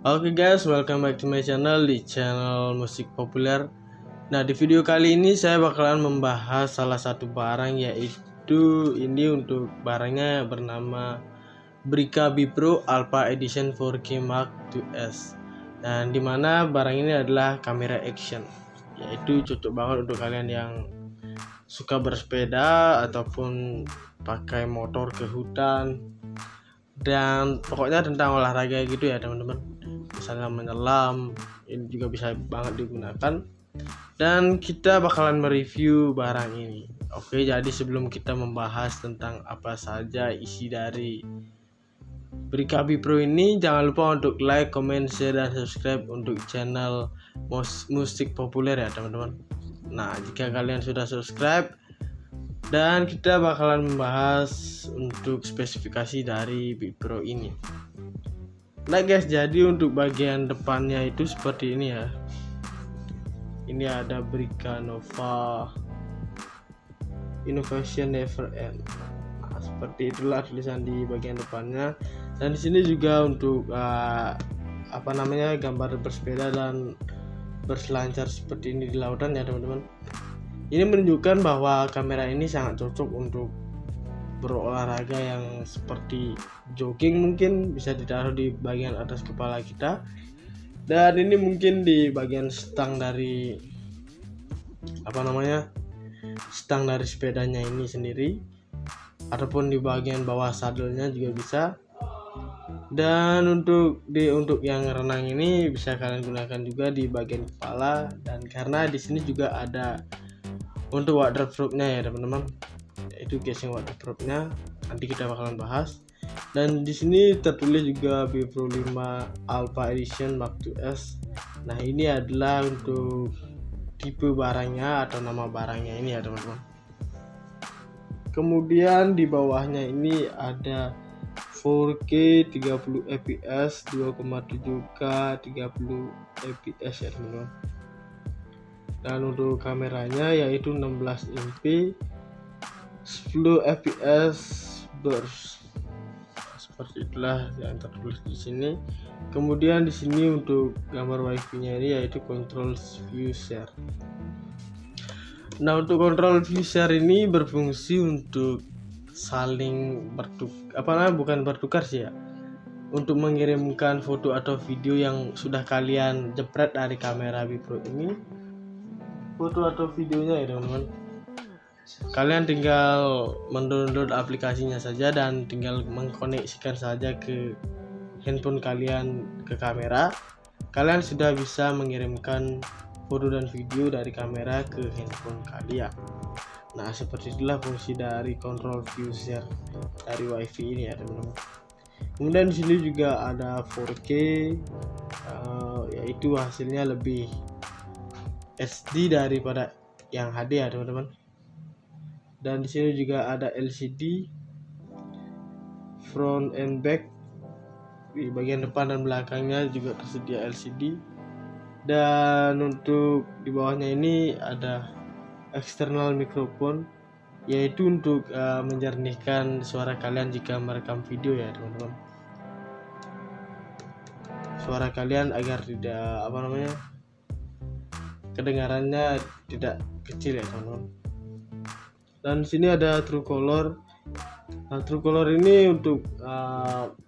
Oke guys, welcome back to my channel, di channel musik populer. Nah, di video kali ini saya bakalan membahas salah satu barang, yaitu ini untuk barangnya bernama Brica Bipro Alpha Edition 4K Mark IIs. Dan dimana barang ini adalah kamera action, yaitu cocok banget untuk kalian yang suka bersepeda ataupun pakai motor ke hutan, dan pokoknya tentang olahraga gitu ya teman-teman, misalnya menyelam, ini juga bisa banget digunakan. Dan kita bakalan mereview barang ini. Oke, jadi sebelum kita membahas tentang apa saja isi dari Brica Bipro ini, jangan lupa untuk like, comment, share, dan subscribe untuk channel musik populer ya teman-teman. Nah, jika kalian sudah subscribe, dan kita bakalan membahas untuk spesifikasi dari Bipro ini. Nah guys, jadi untuk bagian depannya itu seperti ini ya. Ini ada Brica Nova Innovation Never End. Nah, seperti itulah tulisan di bagian depannya. Dan di sini juga untuk gambar bersepeda dan berselancar seperti ini di lautan ya teman-teman. Ini menunjukkan bahwa kamera ini sangat cocok untuk berolahraga yang seperti jogging, mungkin bisa ditaruh di bagian atas kepala kita. Dan ini mungkin di bagian stang dari stang dari sepedanya ini sendiri, ataupun di bagian bawah sadelnya juga bisa. Dan untuk yang renang ini bisa kalian gunakan juga di bagian kepala, dan karena di sini juga ada untuk waterproof-nya ya teman-teman, yaitu casing waterproof-nya, nanti kita bakalan bahas. Dan di sini tertulis juga Bipro 5 Alpha Edition Mark IIs. Nah, ini adalah untuk tipe barangnya atau nama barangnya ini ya teman-teman. Kemudian di bawahnya ini ada 4K 30 fps 2,7K 30 fps ya teman-teman. Dan untuk kameranya yaitu 16 MP 10 fps burst. Seperti itulah yang tertulis di sini. Kemudian di sini untuk gambar wifi-nya ini yaitu control view share. Nah, untuk control view share ini berfungsi untuk saling bertukar sih ya, untuk mengirimkan foto atau video yang sudah kalian jepret dari kamera Bipro ini, foto atau videonya ya teman-teman. Kalian tinggal mendownload aplikasinya saja dan tinggal mengkoneksikan saja ke handphone kalian ke kamera. Kalian sudah bisa mengirimkan foto dan video dari kamera ke handphone kalian. Nah, seperti itulah fungsi dari control view share dari wifi ini ya teman-teman. Kemudian di sini juga ada 4K, yaitu hasilnya lebih SD daripada yang HD ya teman-teman. Dan di sini juga ada LCD front and back, di bagian depan dan belakangnya juga tersedia LCD. Dan untuk di bawahnya ini ada external microphone, yaitu untuk menjernihkan suara kalian jika merekam video ya teman-teman. Suara kalian agar tidak kedengarannya tidak kecil ya teman-teman. Dan di sini ada Truecaller. Nah, Truecaller ini untuk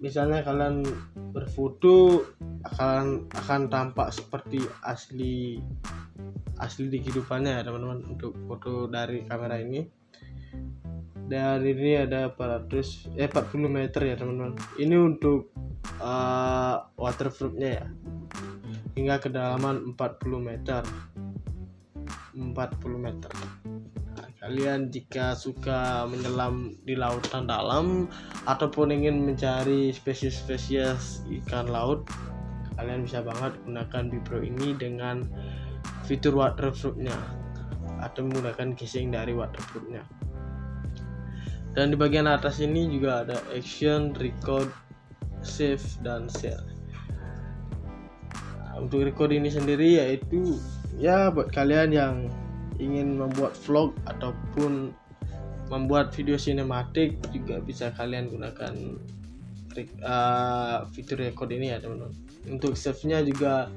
misalnya kalian berfoto akan tampak seperti asli di kehidupannya ya teman-teman, untuk foto dari kamera ini. Dan ini ada 40 meter ya teman-teman. Ini untuk waterproof-nya ya, hingga kedalaman 40 meter. Nah, kalian jika suka menyelam di lautan dalam ataupun ingin mencari spesies ikan laut, kalian bisa banget gunakan Bipro ini dengan fitur waterproof-nya atau menggunakan casing dari waterproof-nya. Dan di bagian atas ini juga ada action, record, save, dan share. Nah, untuk record ini sendiri yaitu ya buat kalian yang ingin membuat vlog ataupun membuat video sinematik, juga bisa kalian gunakan fitur record ini ya teman-teman. Untuk save-nya juga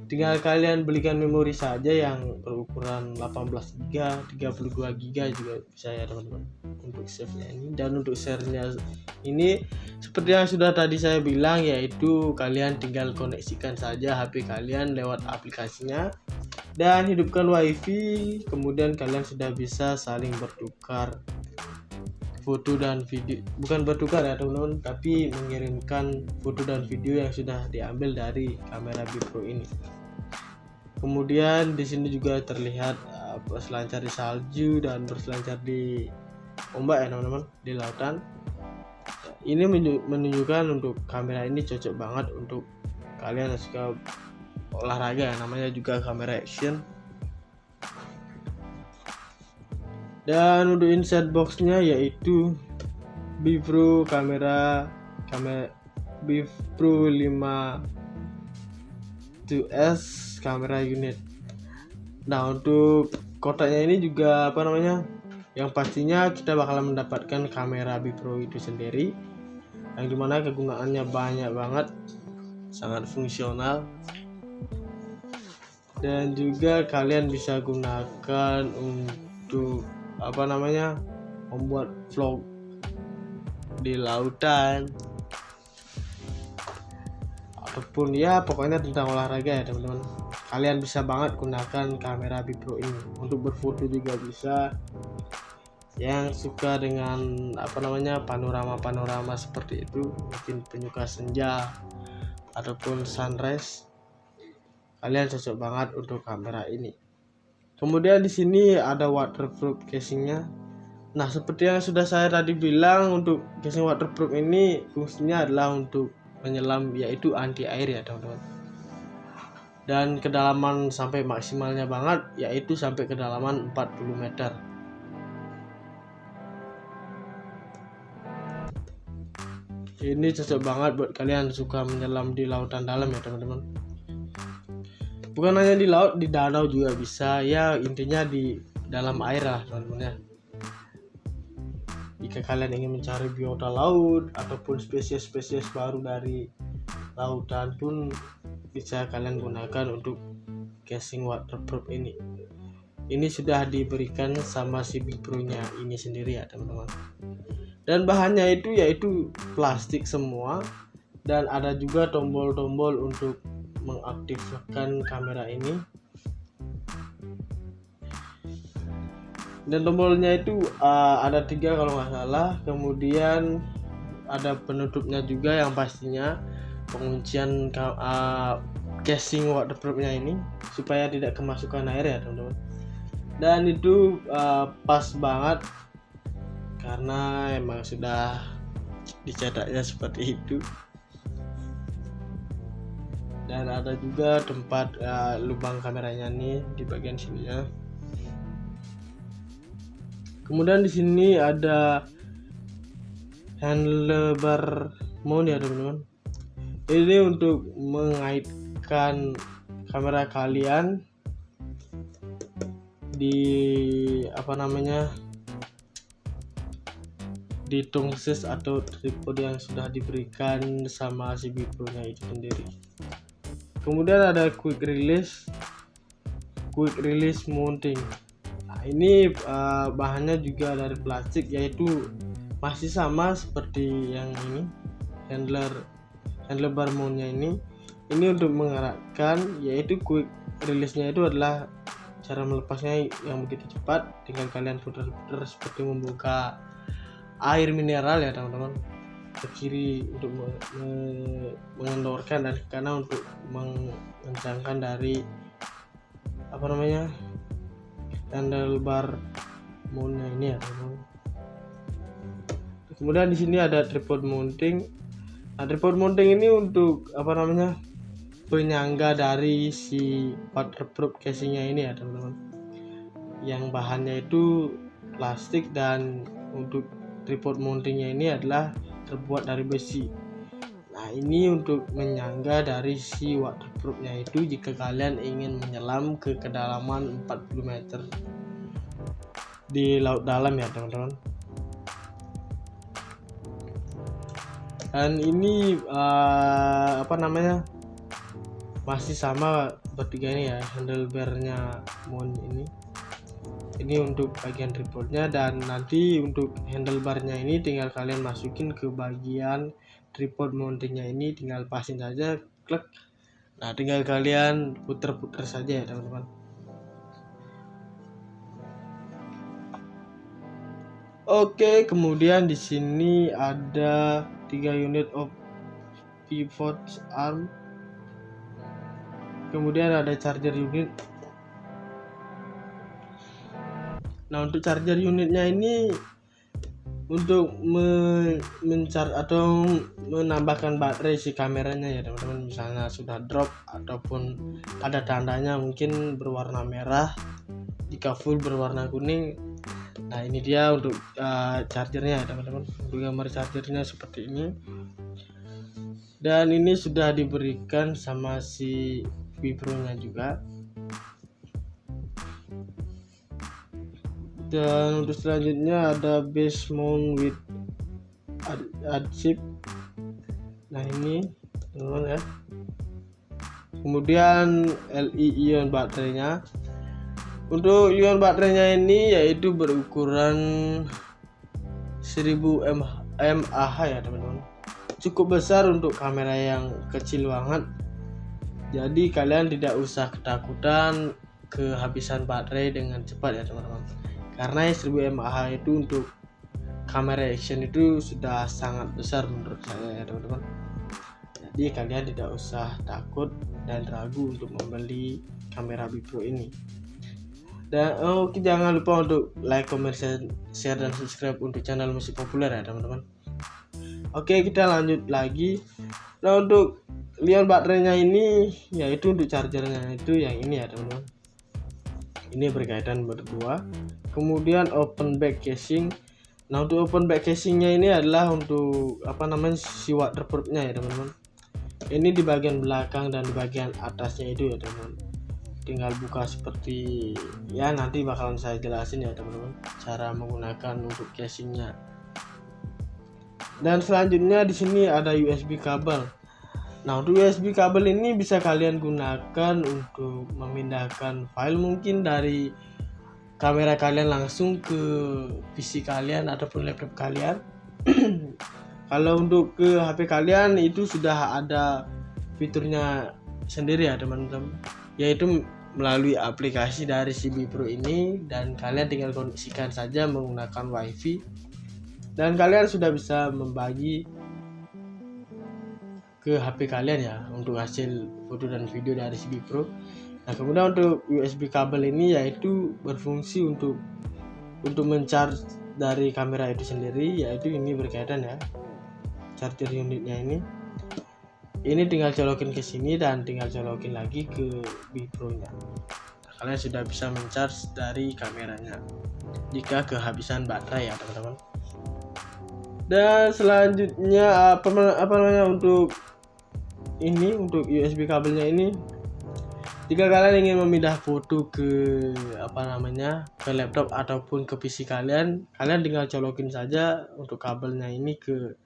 tinggal kalian belikan memori saja yang berukuran 18 GB, 32 GB juga bisa ya teman-teman untuk save-nya ini. Dan untuk share-nya ini seperti yang sudah tadi saya bilang, yaitu kalian tinggal koneksikan saja HP kalian lewat aplikasinya dan hidupkan WiFi, kemudian kalian sudah bisa saling bertukar foto dan video, bukan bertukar ya teman-teman, tapi mengirimkan foto dan video yang sudah diambil dari kamera BePro ini. Kemudian di sini juga terlihat berselancar di salju dan berselancar di ombak ya teman-teman, di lautan. Ini menunjukkan untuk kamera ini cocok banget untuk kalian yang suka olahraga, namanya juga kamera action. Dan untuk insert boxnya yaitu BePro BePro 5-2S kamera unit. Nah, untuk kotaknya ini juga yang pastinya kita bakalan mendapatkan kamera BePro itu sendiri, yang dimana kegunaannya banyak banget, sangat fungsional, dan juga kalian bisa gunakan untuk membuat vlog di lautan ataupun ya pokoknya tentang olahraga ya teman-teman. Kalian bisa banget gunakan kamera BePro ini untuk berfoto juga bisa. Yang suka dengan panorama seperti itu, mungkin penyuka senja ataupun sunrise, kalian cocok banget untuk kamera ini. Kemudian di sini ada waterproof casingnya. Nah, seperti yang sudah saya tadi bilang, untuk casing waterproof ini fungsinya adalah untuk menyelam, yaitu anti air ya teman-teman. Dan kedalaman sampai maksimalnya banget, yaitu sampai kedalaman 40 meter. Ini cocok banget buat kalian suka menyelam di lautan dalam ya teman-teman. Bukan hanya di laut, di danau juga bisa ya, intinya di dalam air lah teman-teman ya. Jika kalian ingin mencari biota laut ataupun spesies-spesies baru dari lautan pun bisa kalian gunakan untuk casing waterproof ini. Ini sudah diberikan sama si BePro nya ini sendiri ya teman-teman. Dan bahannya itu yaitu plastik semua, dan ada juga tombol-tombol untuk mengaktifkan kamera ini. Dan tombolnya itu ada 3 kalau nggak salah. Kemudian ada penutupnya juga yang pastinya penguncian casing waterproofnya ini supaya tidak kemasukan air ya teman-teman. Dan itu pas banget karena emang sudah dicetaknya seperti itu. Dan ada juga tempat lubang kameranya nih di bagian sininya. Kemudian di sini ada handlebar mount ya teman-teman. Ini untuk mengaitkan kamera kalian di di tungsis atau tripod yang sudah diberikan sama si BePro nya itu sendiri. Kemudian ada quick release mounting. Nah, ini bahannya juga dari plastik, yaitu masih sama seperti yang ini, handlebar mount-nya ini untuk mengeratkan, yaitu quick release-nya itu adalah cara melepasnya yang begitu cepat, tinggal kalian putar-putar seperti membuka air mineral ya teman-teman, ke kiri untuk mengendorkan dan ke kanan untuk mengencangkan dari handlebar mount-nya ini ya teman-teman. Kemudian di sini ada tripod mounting. Nah, tripod mounting ini untuk penyangga dari si waterproof casingnya ini ya teman-teman, yang bahannya itu plastik, dan untuk tripod mountingnya ini adalah terbuat dari besi. Nah, ini untuk menyangga dari si waterproofnya itu jika kalian ingin menyelam ke kedalaman 40 meter di laut dalam ya teman-teman. Dan ini apa namanya, masih sama bertiga ini ya, handlebarnya mount ini untuk bagian tripodnya. Dan nanti untuk handlebarnya ini tinggal kalian masukin ke bagian tripod mountingnya, ini tinggal pasin saja, klik. Nah, tinggal kalian puter-puter saja ya teman-teman. Oke, kemudian di sini ada 3 unit of pivot arm. Kemudian ada charger unit. Nah, untuk charger unitnya ini untuk men-charge atau menambahkan baterai si kameranya ya teman-teman. Misalnya sudah drop ataupun ada tandanya mungkin berwarna merah, jika full berwarna kuning. Nah, ini dia untuk chargernya ya teman-teman. Untuk gambar chargernya seperti ini. Dan ini sudah diberikan sama si Vibro nya juga. Dan untuk selanjutnya ada base mount with adhesive. Nah, ini teman-teman ya. Kemudian Li-ion baterainya. Untuk ion baterainya ini yaitu berukuran 1000 mAh ya teman-teman. Cukup besar untuk kamera yang kecil banget. Jadi kalian tidak usah ketakutan kehabisan baterai dengan cepat ya teman-teman. Karena 1000 mAh itu untuk kamera action itu sudah sangat besar menurut saya ya teman-teman. Jadi kalian tidak usah takut dan ragu untuk membeli kamera Vibro ini. Dan jangan lupa untuk like, comment, share dan subscribe untuk channel musik populer ya teman-teman. Oke, kita lanjut lagi. Nah, untuk ion baterainya ini yaitu untuk chargernya itu yang ini ya teman-teman. Ini berkaitan berdua. Kemudian open back casing. Nah, untuk open back casingnya ini adalah untuk apa namanya, si waterproofnya ya teman-teman. Ini di bagian belakang dan di bagian atasnya itu ya teman-teman. Tinggal buka seperti ya, nanti bakalan saya jelasin ya teman-teman cara menggunakan untuk casingnya. Dan selanjutnya di sini ada USB kabel. Nah, untuk USB kabel ini bisa kalian gunakan untuk memindahkan file mungkin dari kamera kalian langsung ke PC kalian ataupun laptop kalian. Kalau untuk ke HP kalian itu sudah ada fiturnya sendiri ya teman-teman, yaitu melalui aplikasi dari si Vibro ini, dan kalian tinggal koneksikan saja menggunakan WiFi. Dan kalian sudah bisa membagi ke HP kalian ya untuk hasil foto dan video dari si Vibro. Nah, kemudian untuk USB kabel ini yaitu berfungsi untuk men-charge dari kamera itu sendiri, yaitu ini berkaitan ya charger unitnya ini tinggal colokin ke sini dan tinggal colokin lagi ke Vibro nya. Nah, kalian sudah bisa men-charge dari kameranya jika kehabisan baterai ya teman-teman. Dan selanjutnya apa namanya, untuk ini untuk USB kabelnya ini, jika kalian ingin memindah foto ke ke laptop ataupun ke PC kalian tinggal colokin saja untuk kabelnya ini ke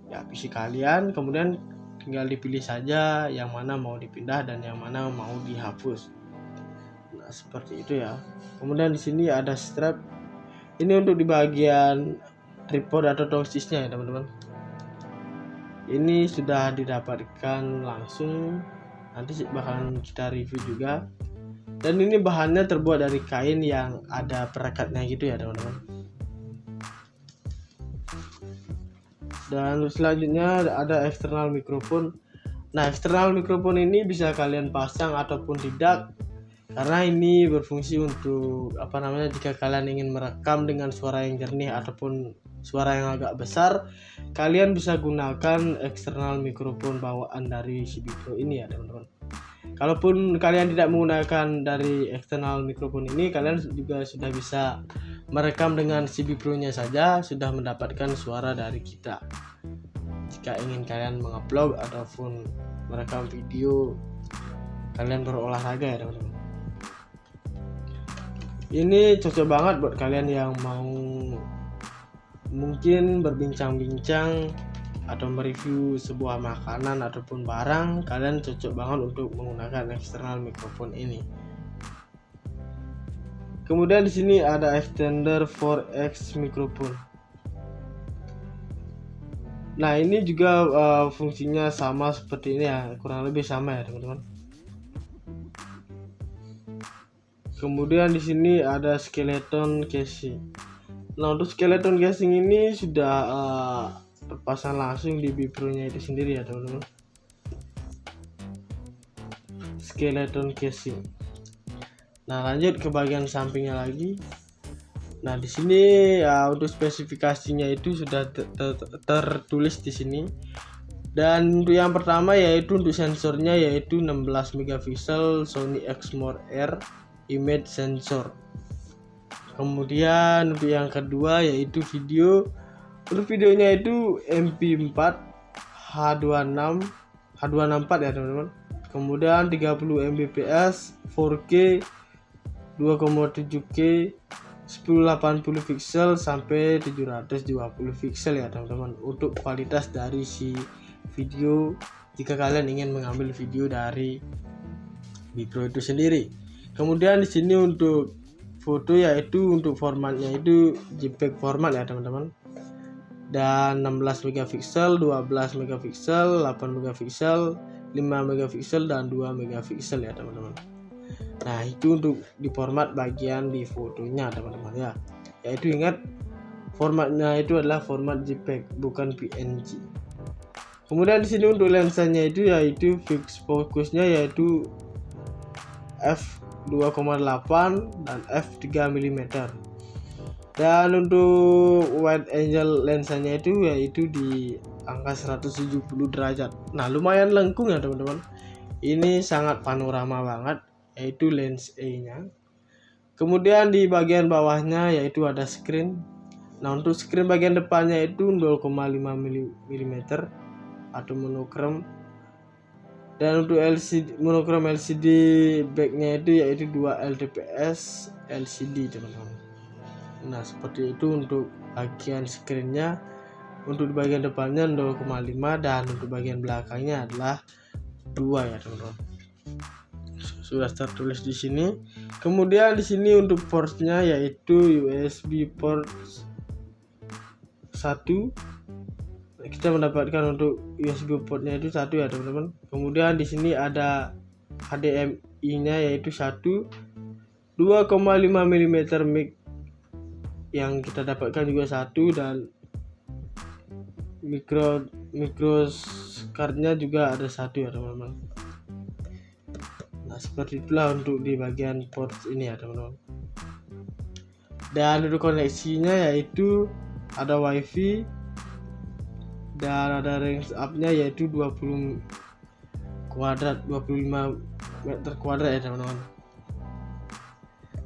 ya PC kalian, kemudian tinggal dipilih saja yang mana mau dipindah dan yang mana mau dihapus. Nah, seperti itu ya. Kemudian di sini ada strap. Ini untuk di bagian tripod atau tongsisnya ya teman-teman. Ini sudah didapatkan langsung, nanti bakalan kita review juga. Dan ini bahannya terbuat dari kain yang ada perekatnya gitu ya teman-teman. Dan selanjutnya ada eksternal mikrofon. Nah, eksternal mikrofon ini bisa kalian pasang ataupun tidak, karena ini berfungsi untuk jika kalian ingin merekam dengan suara yang jernih ataupun suara yang agak besar, kalian bisa gunakan eksternal mikrofon bawaan dari si Vibro ini ya teman-teman. Kalaupun kalian tidak menggunakan dari eksternal mikrofon ini, kalian juga sudah bisa merekam dengan si Vibro nya saja, sudah mendapatkan suara dari kita. Jika ingin kalian mengupload ataupun merekam video kalian berolahraga ya teman-teman. Ini cocok banget buat kalian yang mau mungkin berbincang-bincang atau mereview sebuah makanan ataupun barang, kalian cocok banget untuk menggunakan eksternal mikrofon ini. Kemudian di sini ada extender 4x mikrofon. Nah, ini juga fungsinya sama seperti ini ya, kurang lebih sama ya teman-teman. Kemudian di sini ada skeleton casing. Nah, untuk skeleton casing ini sudah terpasang langsung di Bipro-nya itu sendiri ya teman-teman. Skeleton casing. Nah, lanjut ke bagian sampingnya lagi. Nah, di sini ya untuk spesifikasinya itu sudah tertulis di sini. Dan untuk yang pertama yaitu untuk sensornya yaitu 16 megapiksel Sony Exmor R image sensor. Kemudian untuk yang kedua yaitu video. Untuk videonya itu MP4 H264 ya teman-teman. Kemudian 30 Mbps 4K 2,7K 1080 pixel sampai 720 pixel ya teman-teman, untuk kualitas dari si video jika kalian ingin mengambil video dari Bipro itu sendiri. Kemudian di sini untuk foto yaitu untuk formatnya itu JPEG format ya teman-teman, dan 16 megapiksel 12 megapiksel 8 megapiksel 5 megapiksel dan 2 megapiksel ya teman-teman. Nah, itu untuk di format bagian di fotonya teman-teman ya. Yaitu ingat formatnya itu adalah format JPEG bukan PNG. Kemudian di sini untuk lensanya itu yaitu fix fokusnya yaitu f2,8 dan f3 mm. Dan untuk wide angle lensanya itu yaitu di angka 170 derajat. Nah, lumayan lengkung ya teman-teman. Ini sangat panorama banget, yaitu lens A-nya. Kemudian di bagian bawahnya yaitu ada screen. Nah, untuk screen bagian depannya itu 0,5 mm atau monokrom. Dan untuk LCD monokrom LCD backnya itu yaitu 2 LTPS LCD teman-teman. Nah, seperti itu untuk bagian screennya. Untuk di bagian depannya 0,5 dan untuk bagian belakangnya adalah 2 ya teman-teman. Sudah tertulis di sini. Kemudian di sini untuk portnya yaitu USB port 1. Kita mendapatkan untuk USB portnya itu 1 ya teman-teman. Kemudian di sini ada HDMI-nya yaitu 1, 2,5 mm mic yang kita dapatkan juga 1, dan micro card-nya juga ada 1 ya teman-teman. Nah, seperti itulah untuk di bagian port ini ya teman-teman. Dan untuk koneksinya yaitu ada WiFi dan ada range up-nya yaitu 25 meter kuadrat ya teman-teman.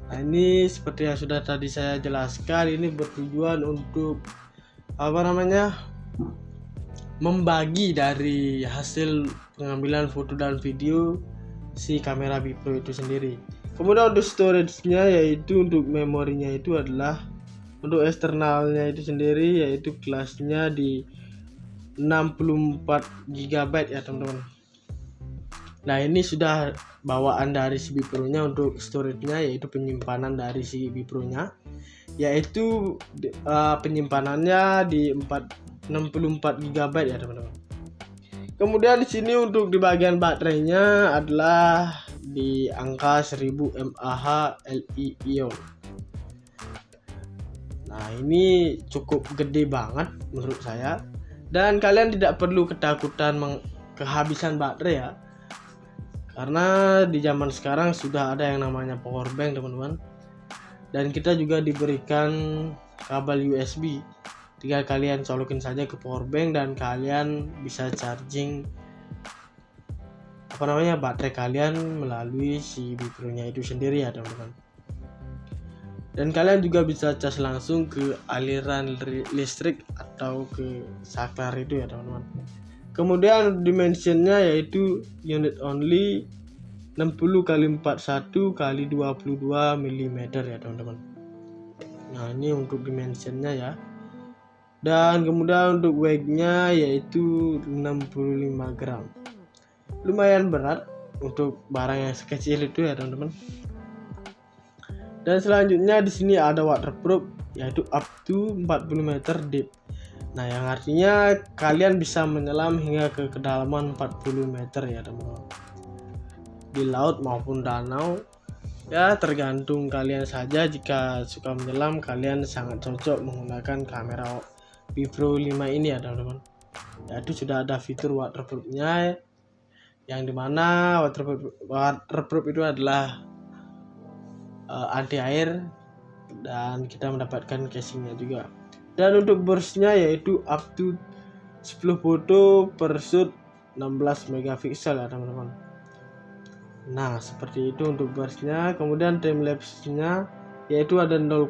Nah, ini seperti yang sudah tadi saya jelaskan, ini bertujuan untuk membagi dari hasil pengambilan foto dan video si kamera Bipro itu sendiri. Kemudian untuk storage-nya yaitu untuk memorinya itu adalah untuk eksternalnya itu sendiri yaitu kelasnya di 64 GB ya teman-teman. Nah, ini sudah bawaan dari si Bipro-nya. Untuk storage-nya yaitu penyimpanan dari si Bipro-nya yaitu penyimpanannya di 64 GB ya teman-teman. Kemudian di sini untuk di bagian baterainya adalah di angka 1000 mAh Li-ion. Nah, ini cukup gede banget menurut saya, dan kalian tidak perlu ketakutan kehabisan baterai ya, karena di zaman sekarang sudah ada yang namanya power bank teman-teman, dan kita juga diberikan kabel USB. Tinggal kalian colokin saja ke power bank dan kalian bisa charging baterai kalian melalui si Bipro-nya itu sendiri ya teman-teman. Dan kalian juga bisa cas langsung ke aliran listrik atau ke saklar itu ya teman-teman. Kemudian dimensionnya yaitu unit only 60x41 x 22 mm ya teman-teman. Nah, ini untuk dimensionnya ya. Dan kemudian untuk weight-nya yaitu 65 gram. Lumayan berat untuk barang yang sekecil itu ya teman-teman. Dan selanjutnya di sini ada waterproof yaitu up to 40 meter deep. Nah, yang artinya kalian bisa menyelam hingga ke kedalaman 40 meter ya teman-teman. Di laut maupun danau. Ya, tergantung kalian saja. Jika suka menyelam, kalian sangat cocok menggunakan kamera Vipro 5 ini ya teman-teman. Yaitu sudah ada fitur waterproof-nya, yang dimana waterproof itu adalah anti air, dan kita mendapatkan casingnya juga. Dan untuk burst-nya yaitu up to 10 foto per shoot 16 megapiksel ya teman-teman. Nah, seperti itu untuk burst-nya. Kemudian time lapse-nya yaitu ada 0,5,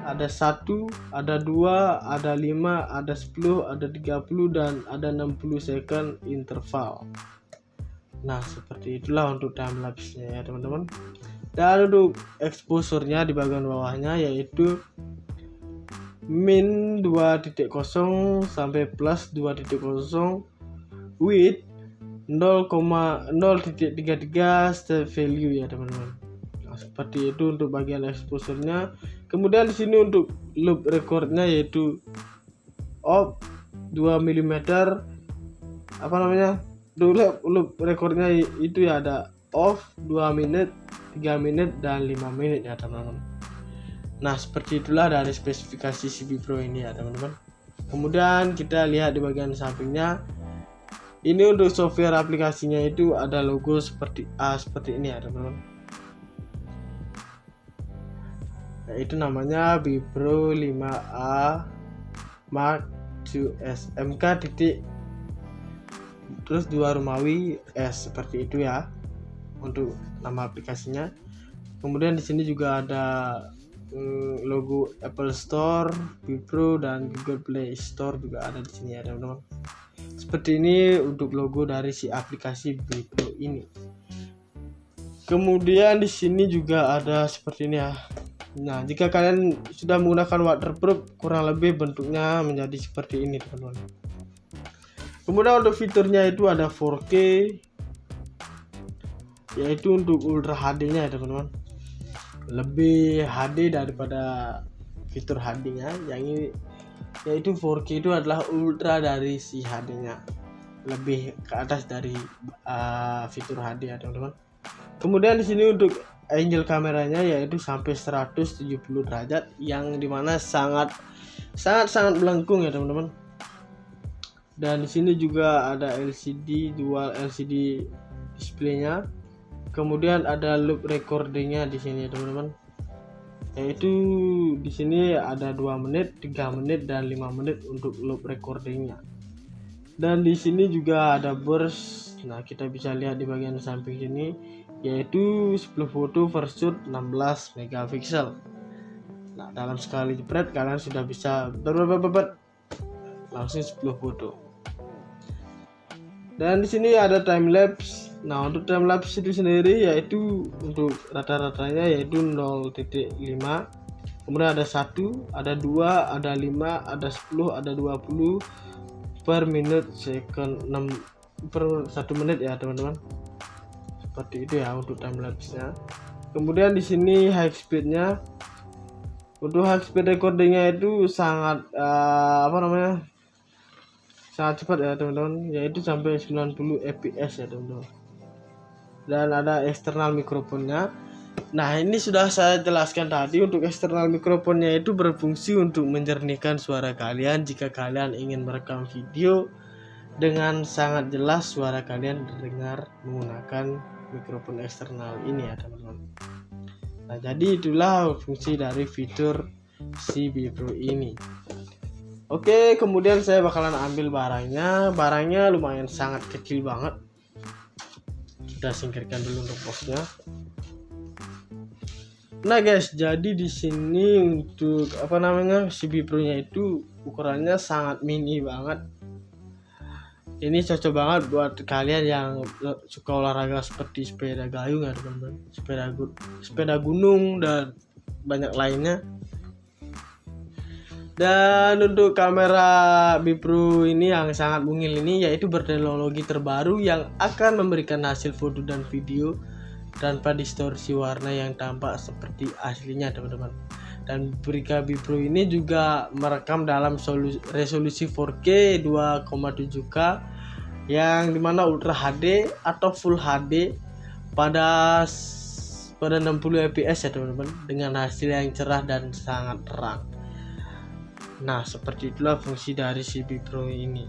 ada 1, ada 2, ada 5, ada 10, ada 30, dan ada 60 second interval. Nah, seperti itulah untuk time lapse-nya ya teman-teman. Dan untuk exposure-nya di bagian bawahnya yaitu min 2.0 sampai plus 2.0 with 0,033 step value ya teman-teman. Nah, seperti itu untuk bagian exposure-nya. Kemudian di sini untuk loop record-nya yaitu off 2 mm. Loop record-nya itu ya ada off 2 menit, 3 menit, dan 5 menit ya teman-teman. Nah, seperti itulah dari spesifikasi si Vipro ini ya teman-teman. Kemudian kita lihat di bagian sampingnya. Ini untuk software aplikasinya itu ada logo seperti ini ya teman-teman. Yaitu namanya Vipro 5A Mark II S MK titik terus 2 Romawi S, seperti itu ya untuk nama aplikasinya. Kemudian di sini juga ada logo Apple Store, Vipro, dan Google Play Store juga ada di sini ya teman-teman. Seperti ini untuk logo dari si aplikasi Vipro ini. Kemudian di sini juga ada seperti ini ya. Nah, jika kalian sudah menggunakan waterproof, kurang lebih bentuknya menjadi seperti ini teman-teman. Kemudian untuk fiturnya itu ada 4K, yaitu untuk Ultra HD-nya ya teman-teman. Lebih HD daripada fitur HD-nya. Yang ini yaitu 4K itu adalah ultra dari si HD-nya, lebih ke atas dari fitur HD ya teman-teman. Kemudian di sini untuk angle kameranya yaitu sampai 170 derajat, yang dimana sangat melengkung ya teman-teman. Dan di sini juga ada dual LCD displaynya. Kemudian ada loop recordingnya di sini ya teman-teman. Yaitu di sini ada 2 menit, 3 menit, dan 5 menit untuk loop recordingnya. Dan di sini juga ada burst. Nah, kita bisa lihat di bagian samping sini yaitu 10 foto per shoot 16 megapiksel. Nah, dalam sekali jepret kalian sudah bisa langsung 10 foto. Dan di sini ada time lapse. Nah, untuk time lapse itu sendiri yaitu untuk rata-ratanya yaitu 0.5. Kemudian ada 1, ada 2, ada 5, ada 10, ada 20 per minute second 6 per 1 menit ya teman-teman. Seperti itu ya untuk time lapse-nya. Kemudian di sini high speed-nya. Untuk high speed recording-nya itu sangat sangat cepat ya teman-teman, yaitu sampai 90 fps ya teman-teman. Dan ada eksternal mikrofonnya. Nah, ini sudah saya jelaskan tadi. Untuk eksternal mikrofonnya itu berfungsi untuk menjernihkan suara kalian. Jika kalian ingin merekam video dengan sangat jelas, suara kalian terdengar menggunakan mikrofon eksternal ini ya teman-teman. Nah, jadi itulah fungsi dari fitur si Vipro ini. Oke, kemudian saya bakalan ambil barangnya. Barangnya lumayan sangat kecil banget. Kita singkirkan dulu untuk boxnya. Nah guys, jadi di sini untuk si Vipro-nya itu ukurannya sangat mini banget. Ini cocok banget buat kalian yang suka olahraga seperti sepeda gayung ya teman-teman, sepeda gunung dan banyak lainnya. Dan untuk kamera Bipro ini yang sangat mungil ini yaitu berteknologi terbaru yang akan memberikan hasil foto dan video tanpa distorsi warna yang tampak seperti aslinya, teman-teman. Dan Brica Bipro ini juga merekam dalam resolusi 4K 2,7K yang dimana Ultra HD atau Full HD pada 60 fps ya teman-teman, dengan hasil yang cerah dan sangat terang. Nah, seperti itulah fungsi dari si Bipro ini.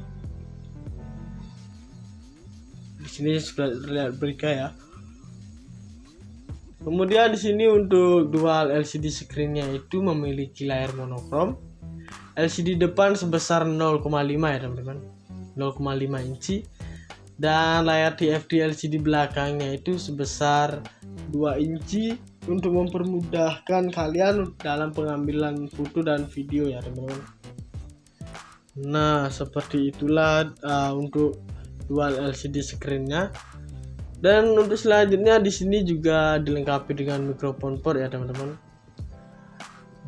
Di sini sudah terlihat Brica ya. Kemudian di sini untuk dual LCD screen-nya itu memiliki layar monokrom. LCD depan sebesar 0,5 ya teman-teman. 0,5 inci. Dan layar TFT LCD belakangnya itu sebesar 2 inci untuk mempermudahkan kalian dalam pengambilan foto dan video ya teman-teman. Nah, seperti itulah untuk dual LCD screen-nya. Dan untuk selanjutnya di sini juga dilengkapi dengan mikrofon port ya teman-teman.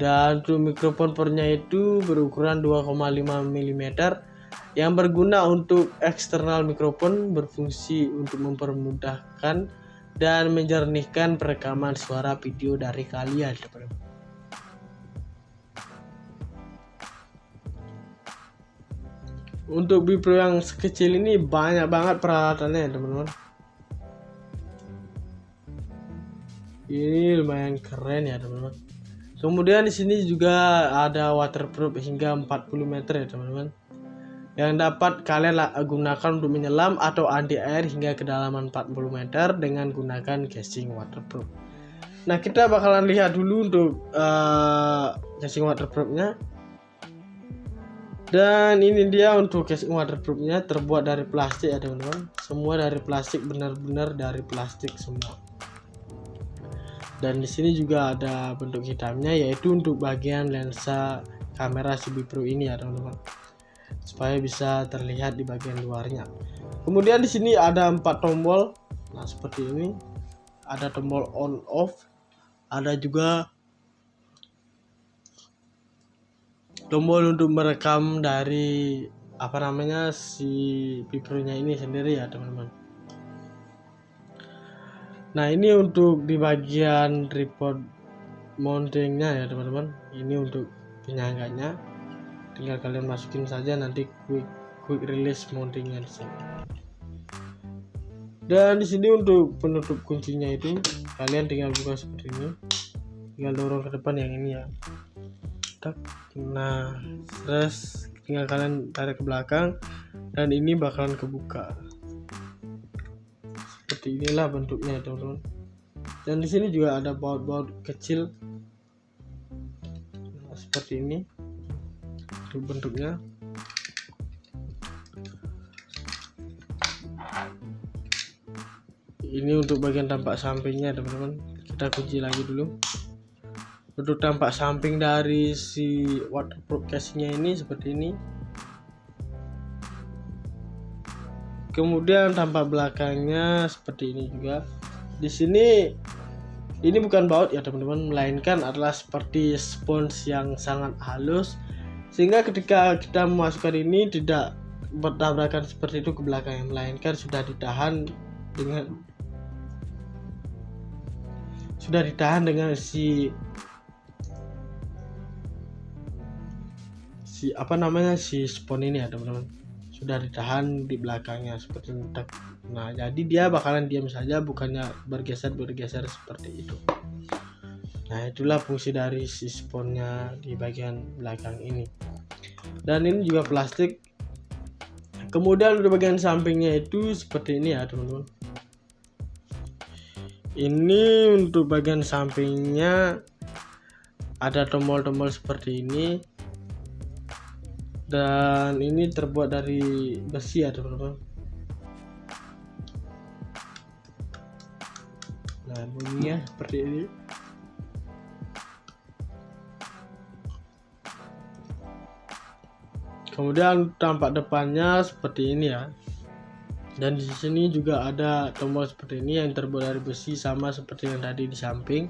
Dan untuk mikrofon portnya itu berukuran 2,5 mm yang berguna untuk eksternal mikrofon, berfungsi untuk mempermudahkan dan menjernihkan perekaman suara video dari kalian teman-teman. Untuk Bipro yang sekecil ini banyak banget peralatannya ya teman-teman. Ini lumayan keren ya teman-teman. Kemudian di sini juga ada waterproof hingga 40 meter ya teman-teman, yang dapat kalian gunakan untuk menyelam atau anti air hingga kedalaman 40 meter dengan gunakan casing waterproof. Nah, kita bakalan lihat dulu untuk casing waterproofnya. Dan ini dia untuk casing waterproofnya, terbuat dari plastik ya teman-teman. Semua dari plastik, benar-benar dari plastik semua. Dan di sini juga ada bentuk hitamnya, yaitu untuk bagian lensa kamera si Bipro ini ya teman-teman, supaya bisa terlihat di bagian luarnya. Kemudian di sini ada 4 tombol. Nah, seperti ini. Ada tombol on off, ada juga tombol untuk merekam dari si Bipro-nya ini sendiri ya teman-teman. Nah, ini untuk di bagian tripod mountingnya ya teman-teman. Ini untuk penyangganya, tinggal kalian masukin saja nanti quick release mountingnya di sini. Dan di sini untuk penutup kuncinya itu kalian tinggal buka seperti ini, tinggal dorong ke depan yang ini ya. Nah, terus tinggal kalian tarik ke belakang dan ini bakalan kebuka. Seperti inilah bentuknya teman-teman. Dan di sini juga ada baut-baut kecil. Nah, seperti ini untuk bentuknya. Ini untuk bagian tampak sampingnya teman-teman. Kita kunci lagi dulu. Untuk tampak samping dari si waterproof casingnya ini seperti ini. Kemudian tampak belakangnya seperti ini juga. Di sini ini bukan baut ya teman-teman, melainkan adalah seperti spons yang sangat halus, sehingga ketika kita memasukkan ini tidak bertabrakan seperti itu ke belakang, melainkan sudah ditahan dengan si spons ini ya teman-teman. Sudah ditahan di belakangnya seperti ini. Nah, jadi dia bakalan diam saja, bukannya bergeser seperti itu. Nah, itulah fungsi dari si sponnya di bagian belakang ini. Dan ini juga plastik. Kemudian di bagian sampingnya itu seperti ini ya teman-teman. Ini untuk bagian sampingnya ada tombol-tombol seperti ini. Dan ini terbuat dari besi ya teman-teman. Nah, bunyinya seperti ini. Kemudian tampak depannya seperti ini ya. Dan di sini juga ada tombol seperti ini yang terbuat dari besi, sama seperti yang tadi di samping.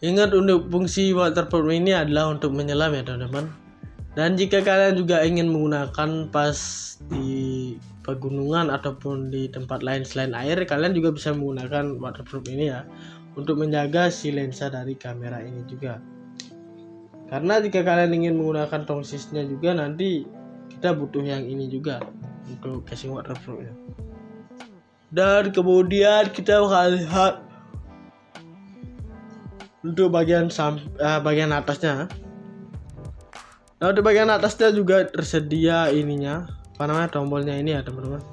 Ingat, untuk fungsi waterproof ini adalah untuk menyelam ya teman-teman. Dan jika kalian juga ingin menggunakan pas di pegunungan ataupun di tempat lain selain air, kalian juga bisa menggunakan waterproof ini ya, untuk menjaga si lensa dari kamera ini juga. Karena jika kalian ingin menggunakan tongsisnya juga, nanti kita butuh yang ini juga untuk casing waterproofnya. Dan kemudian kita bakal lihat untuk bagian atasnya. Nah, untuk bagian atasnya juga tersedia ininya, apa namanya, tombolnya ini ya teman-teman.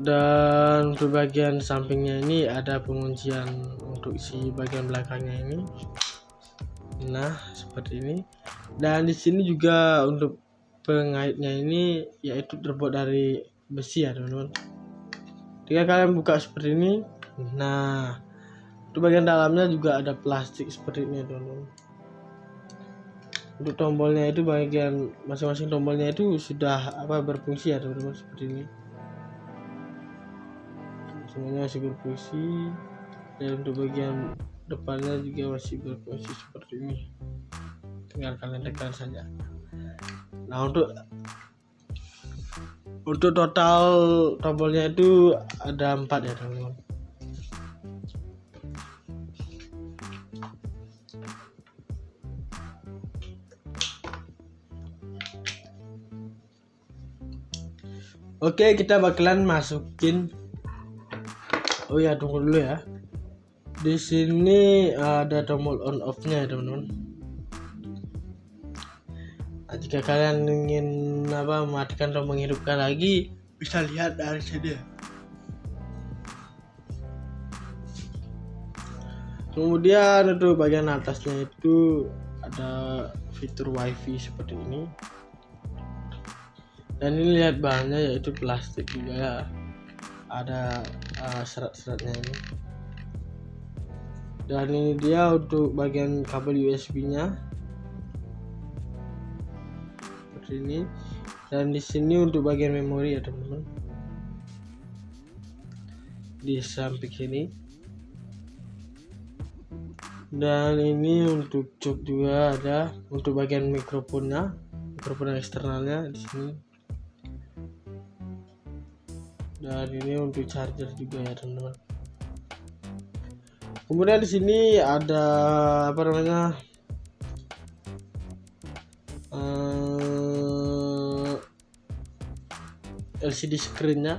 Dan untuk bagian sampingnya ini ada penguncian untuk si bagian belakangnya ini. Nah, seperti ini. Dan di sini juga untuk pengaitnya ini yaitu terbuat dari besi ya teman-teman. Jika kalian buka seperti ini, nah untuk bagian dalamnya juga ada plastik seperti ini teman-teman. Untuk tombolnya itu bagian masing-masing tombolnya itu sudah berfungsi ya teman-teman, seperti ini. Semuanya masih berfungsi, dan untuk bagian depannya juga masih berfungsi seperti ini. Tinggal kalian tekan saja. Nah, untuk total tombolnya itu ada 4 ya teman-teman. Oke, kita bakalan masukin. Oh ya, tunggu dulu ya. Di sini ada tombol on off-nya ya teman-teman. Nah, jika kalian ingin mematikan atau menghidupkan lagi, bisa lihat dari sini. Kemudian untuk bagian atasnya itu ada fitur wifi seperti ini. Dan ini lihat bahannya yaitu plastik juga ya. Ada serat-seratnya ini. Dan ini dia untuk bagian kabel USB-nya. Ini, dan di sini untuk bagian memori ya teman-teman, di samping sini. Dan ini untuk jok juga ada, untuk bagian mikrofon eksternalnya di sini. Dan ini untuk charger juga ya teman-teman. Kemudian di sini ada LCD screen-nya.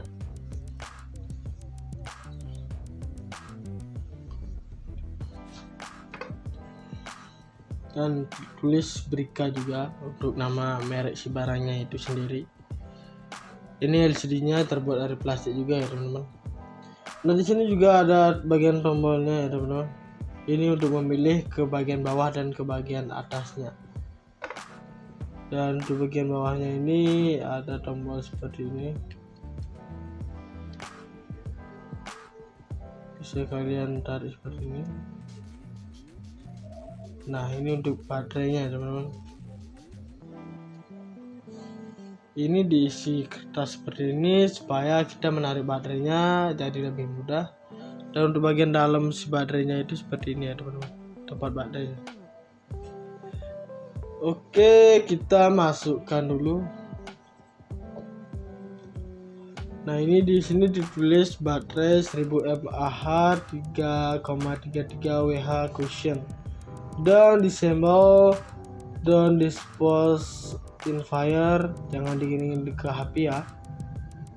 Dan tulis Brica juga untuk nama merek si barangnya itu sendiri. Ini LCD-nya terbuat dari plastik juga ya teman-teman. Nah, di sini juga ada bagian tombolnya ya teman-teman. Ini untuk memilih ke bagian bawah dan ke bagian atasnya. Dan untuk bagian bawahnya ini ada tombol seperti ini. Bisa kalian tarik seperti ini. Nah, ini untuk baterainya teman-teman. Ini diisi kertas seperti ini supaya kita menarik baterainya jadi lebih mudah. Dan untuk bagian dalam si baterainya itu seperti ini ya teman-teman, tempat baterainya. Oke, kita masukkan dulu. Nah, ini di sini ditulis baterai 1000 mAh 3,33 Wh cushion. Don't disable, don't dispose in fire, jangan dinginin ke api ya.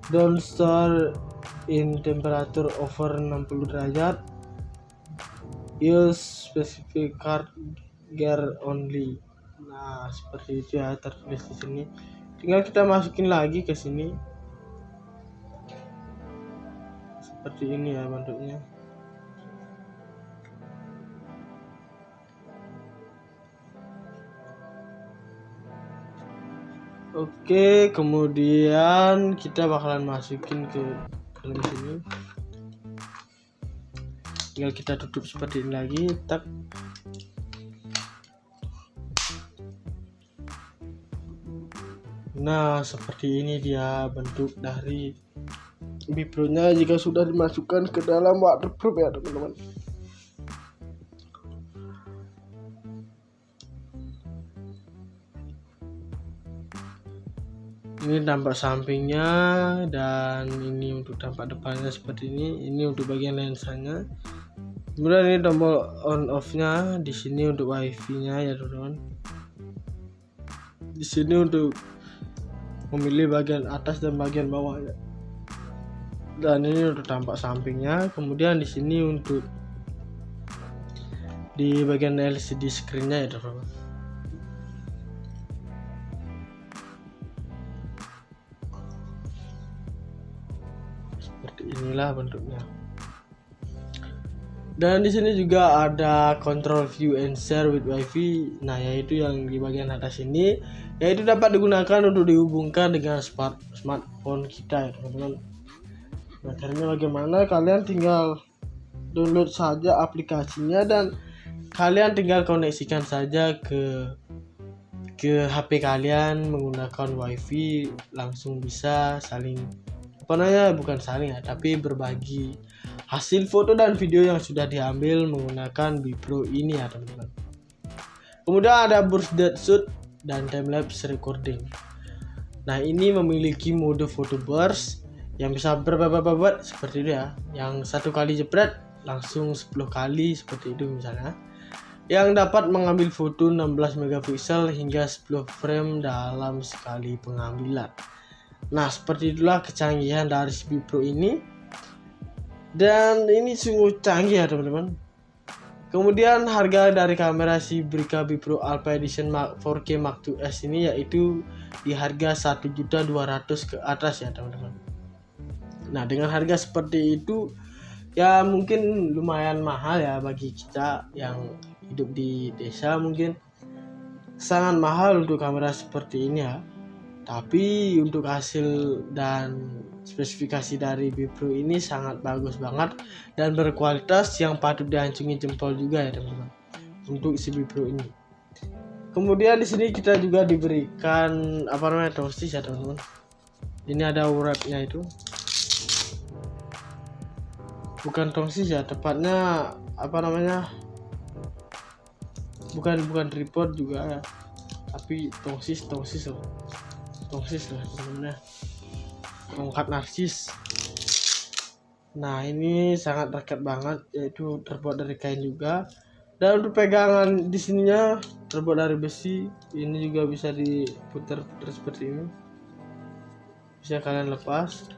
Don't store in temperature over 60 derajat. Use specific card gear only. Nah, seperti itu ya tertulis di sini. Tinggal kita masukin lagi ke sini. Seperti ini ya bentuknya. Oke, kemudian kita bakalan masukin ke dalam sini. Tinggal kita tutup seperti ini lagi, tak. Nah, seperti ini dia bentuk dari Bipro-nya jika sudah dimasukkan ke dalam waterproof ya teman-teman. Ini dampak sampingnya, dan ini untuk dampak depannya seperti ini. Ini untuk bagian lensanya. Kemudian ini tombol on off-nya, di sini untuk wifi-nya ya teman-teman. Di sini untuk memilih bagian atas dan bagian bawahnya. Dan ini untuk dampak sampingnya. Kemudian di sini untuk di bagian LCD screen-nya ya teman-teman. Seperti inilah bentuknya. Dan di sini juga ada control view and share with wifi. Nah, yaitu yang di bagian atas ini, yaitu dapat digunakan untuk dihubungkan dengan smartphone kita ya teman-teman. Nah, caranya bagaimana? Kalian tinggal download saja aplikasinya dan kalian tinggal koneksikan saja ke HP kalian menggunakan wifi, langsung bisa saling bukan saling ya, tapi berbagi hasil foto dan video yang sudah diambil menggunakan Bipro ini ya teman-teman. Kemudian ada burst depth shoot dan time lapse recording. Nah, ini memiliki mode photo burst yang bisa berbabat seperti itu ya. Yang satu kali jepret langsung 10 kali seperti itu misalnya. Yang dapat mengambil foto 16 megapiksel hingga 10 frame dalam sekali pengambilan. Nah, seperti itulah kecanggihan dari Bipro ini. Dan ini sungguh canggih ya teman-teman. Kemudian harga dari kamera si Brica Bipro Alpha Edition 4K Mark II S ini yaitu di harga 1.200.000 ke atas ya teman-teman. Nah, dengan harga seperti itu ya mungkin lumayan mahal ya bagi kita yang hidup di desa, mungkin sangat mahal untuk kamera seperti ini ya. Tapi untuk hasil dan spesifikasi dari Bipro ini sangat bagus banget dan berkualitas yang patut diacungi jempol juga ya teman-teman untuk si Bipro ini. Kemudian di sini kita juga diberikan tongsis ya teman-teman. Ini ada wrapnya itu. Bukan tongsis ya, tepatnya bukan tripod juga, tapi tongsis lah teman-teman ya. Tongkat narsis. Nah, ini sangat dekat banget, yaitu terbuat dari kain juga. Dan untuk pegangan di sininya terbuat dari besi. Ini juga bisa diputar-putar seperti ini. Bisa kalian lepas.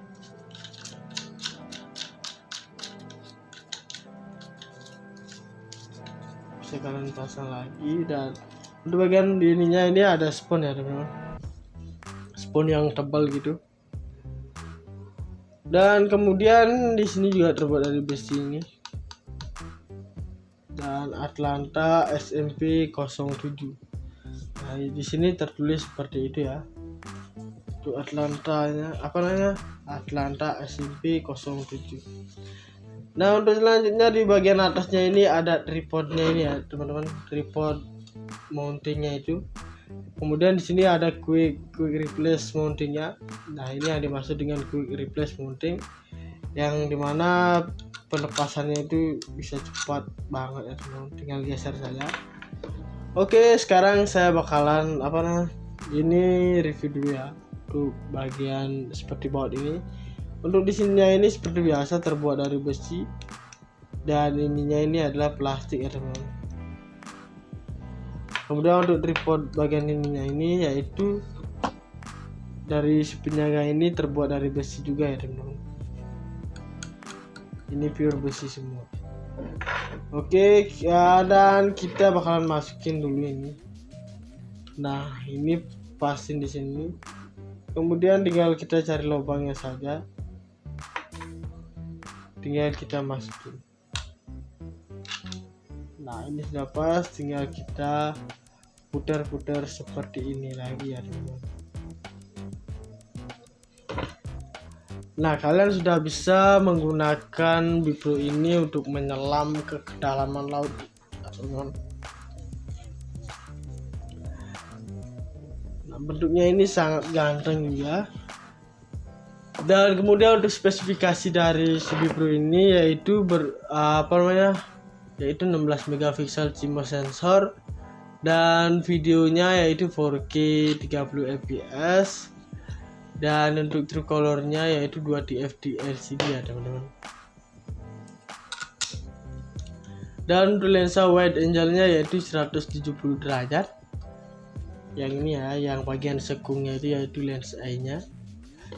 Bisa kalian pasang lagi. Dan untuk bagian di ininya ini ada spons ya teman-teman. Spons yang tebal gitu. Dan kemudian di sini juga terbuat dari besi ini. Dan Atlanta SMP 07. Nah, di sini tertulis seperti itu ya. Untuk Atlantanya Atlanta SMP 07. Nah, untuk selanjutnya di bagian atasnya ini ada tripodnya ini ya teman-teman, tripod mountingnya itu. Kemudian di sini ada quick replace mountingnya. Nah, ini yang dimaksud dengan quick replace mounting, yang dimana pelepasannya itu bisa cepat banget ya teman-teman, tinggal geser saja. Oke, sekarang saya bakalan ini review dulu ya untuk bagian seperti baut ini. Untuk di sininya ini seperti biasa terbuat dari besi, dan ininya ini adalah plastik ya teman-teman. Kemudian untuk tripod bagian ininya ini yaitu dari si penyaga ini terbuat dari besi juga ya teman-teman. Ini pure besi semua. Oke ya, dan kita bakalan masukin dulu ini. Nah, ini pasin di sini. Kemudian tinggal kita cari lubangnya saja. Tinggal kita masukin. Nah, ini sudah pas, tinggal kita putar-putar seperti ini lagi ya teman-teman. Nah, kalian sudah bisa menggunakan Bipro ini untuk menyelam ke kedalaman laut teman-teman. Nah, bentuknya ini sangat ganteng juga. Dan kemudian untuk spesifikasi dari CB Pro ini yaitu yaitu 16 megapiksel CMOS sensor dan videonya yaitu 4K 30 fps, dan untuk true colornya yaitu 2 TFT LCD ya teman-teman. Dan untuk lensa wide angle-nya yaitu 170 derajat. Yang ini ya, yang bagian sekungnya itu yaitu lens eye-nya.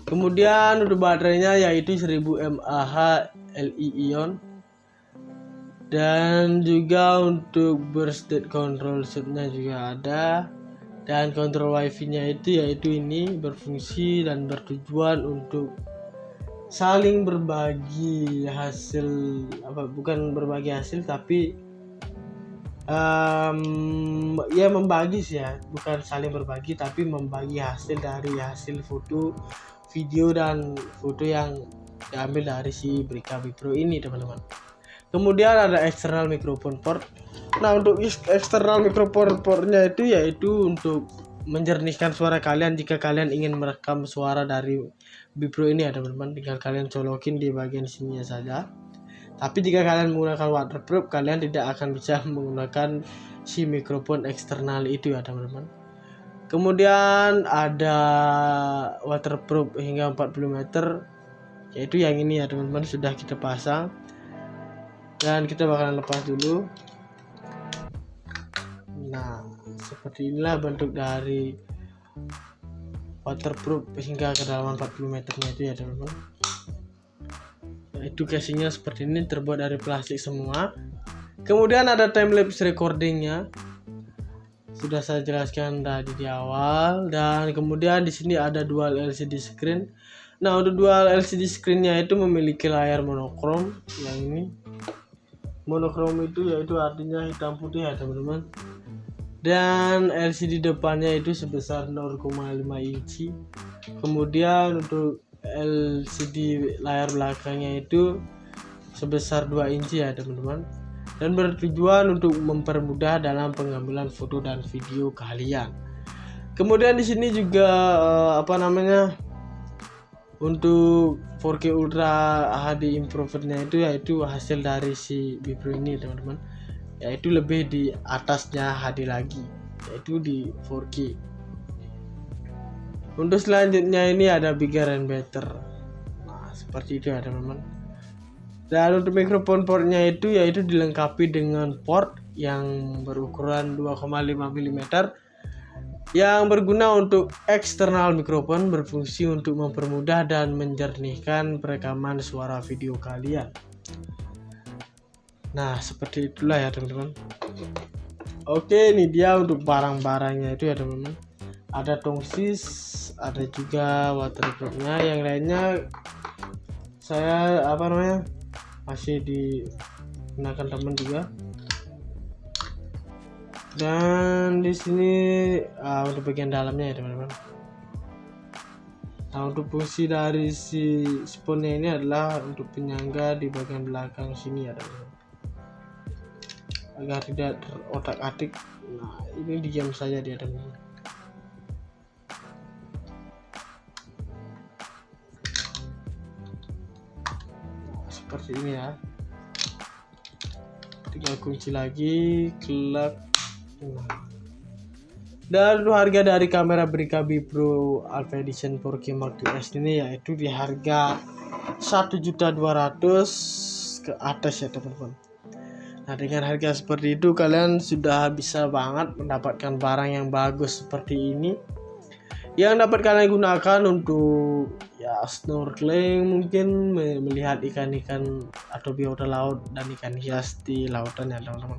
Kemudian untuk baterainya yaitu 1000 mAh Li-ion. Dan juga untuk burst date control setnya juga ada. Dan kontrol wifi-nya itu yaitu ini berfungsi dan bertujuan untuk saling berbagi hasil, bukan berbagi hasil tapi ya membagi sih ya, bukan saling berbagi tapi membagi hasil dari hasil foto, video dan foto yang diambil dari si BRICKA Pro ini teman-teman. Kemudian ada external microphone port. Nah, untuk external microphone portnya itu yaitu untuk menjernihkan suara kalian jika kalian ingin merekam suara dari Pro ini ya teman-teman, tinggal kalian colokin di bagian sini saja. Tapi jika kalian menggunakan waterproof, kalian tidak akan bisa menggunakan si mikrofon eksternal itu ya teman-teman. Kemudian ada waterproof hingga 40 meter, yaitu yang ini ya teman-teman, sudah kita pasang. Dan kita bakalan lepas dulu. Nah, seperti inilah bentuk dari waterproof hingga kedalaman 40 meternya itu ya teman-teman. Itu casingnya seperti ini, terbuat dari plastik semua. Kemudian ada time lapse recordingnya, sudah saya jelaskan tadi di awal. Dan kemudian di sini ada dual LCD screen. Nah, untuk dual LCD screennya itu memiliki layar monokrom. Yang ini monokrom itu yaitu artinya hitam putih ya teman-teman. Dan LCD depannya itu sebesar 0,5 inci. Kemudian untuk LCD layar belakangnya itu sebesar 2 inci ya teman-teman. Dan bertujuan untuk mempermudah dalam pengambilan foto dan video kalian. Kemudian di sini juga untuk 4K Ultra HD Improvednya itu yaitu hasil dari si Pro ini teman-teman, yaitu lebih di atasnya HD lagi, yaitu di 4K. Untuk selanjutnya ini ada bigger and better. Nah, seperti itu ya teman-teman. Dan untuk mikrofon portnya itu yaitu dilengkapi dengan port yang berukuran 2,5 mm yang berguna untuk eksternal mikrofon, berfungsi untuk mempermudah dan menjernihkan perekaman suara video kalian. Nah, seperti itulah ya teman-teman. Oke, ini dia untuk barang-barangnya itu ya teman-teman. Ada tongsis, ada juga waterproofnya. Yang lainnya saya masih digunakan teman juga. Dan di sini untuk bagian dalamnya ya teman-teman. Nah, untuk fungsi dari si sponnya ini adalah untuk penyangga di bagian belakang sini ya teman-teman, agar tidak terotak-atik. Nah, ini diam saja dia teman-teman. Seperti ini ya. Tinggal kunci lagi, klak. Dan harga dari kamera BRICKA Pro Alpha Edition 4K Mark II ini yaitu di harga 1.200.000 ke atas ya teman-teman. Nah, dengan harga seperti itu kalian sudah bisa banget mendapatkan barang yang bagus seperti ini, yang dapat kalian gunakan untuk ya snorkeling, mungkin melihat ikan-ikan atau biota laut dan ikan hias di lautan ya teman-teman.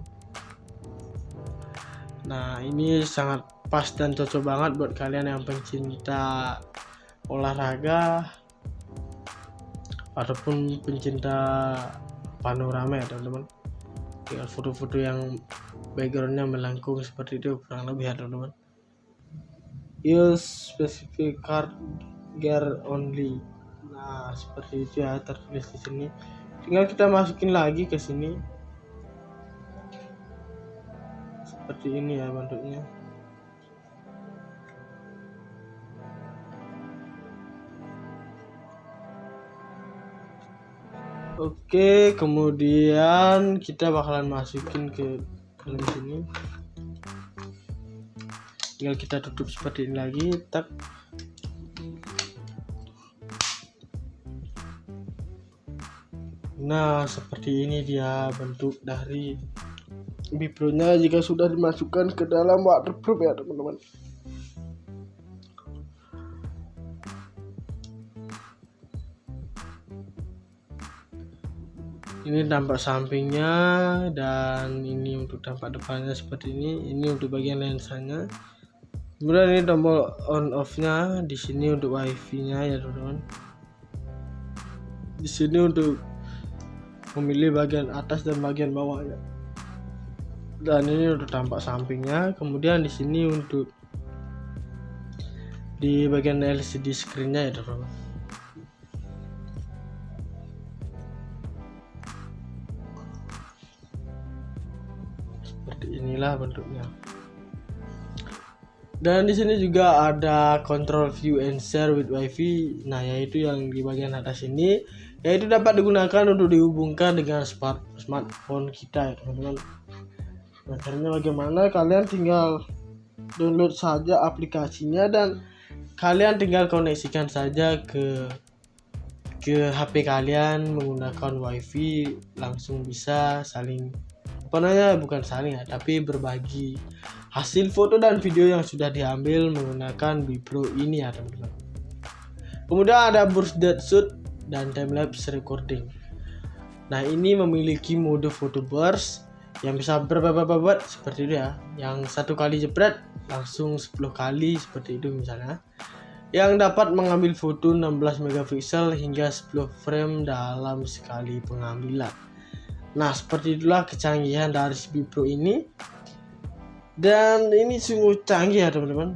Nah, ini sangat pas dan cocok banget buat kalian yang pencinta olahraga ataupun pencinta panorama ya teman-teman. Tinggal foto-foto yang backgroundnya melengkung seperti itu kurang lebih ya teman-teman. Use specific card gear only. Nah, seperti itu ya tertulis di sini. Tinggal kita masukin lagi ke sini. Seperti ini ya bentuknya. Oke, kemudian kita bakalan masukin ke dalam sini. Tinggal kita tutup seperti ini lagi, tak. Nah, seperti ini dia bentuk dari Bipro-nya jika sudah dimasukkan ke dalam waterproof ya teman-teman. Ini dampak sampingnya, dan ini untuk dampak depannya seperti ini. Ini untuk bagian lensanya. Kemudian ini tombol on off-nya, di sini untuk wifi-nya ya teman-teman. Di sini untuk memilih bagian atas dan bagian bawahnya. Dan ini untuk tampak sampingnya. Kemudian di sini untuk di bagian LCD screen-nya ya teman-teman. Seperti inilah bentuknya. Dan di sini juga ada control view and share with wifi. Nah, yaitu yang di bagian atas ini, yaitu dapat digunakan untuk dihubungkan dengan smartphone kita ya teman-teman. Nah, caranya bagaimana? Kalian tinggal download saja aplikasinya dan kalian tinggal koneksikan saja ke HP kalian menggunakan wifi, langsung bisa saling bukan saling ya, tapi berbagi hasil foto dan video yang sudah diambil menggunakan Bipro ini ya teman-teman. Kemudian ada burst depth shoot dan time-lapse recording. Nah, ini memiliki mode photo burst yang bisa berbabat seperti itu ya. Yang satu kali jepret langsung 10 kali seperti itu misalnya. Yang dapat mengambil foto 16 megapiksel hingga 10 frame dalam sekali pengambilan. Nah, seperti itulah kecanggihan dari Bipro ini. Dan ini sungguh canggih ya teman-teman.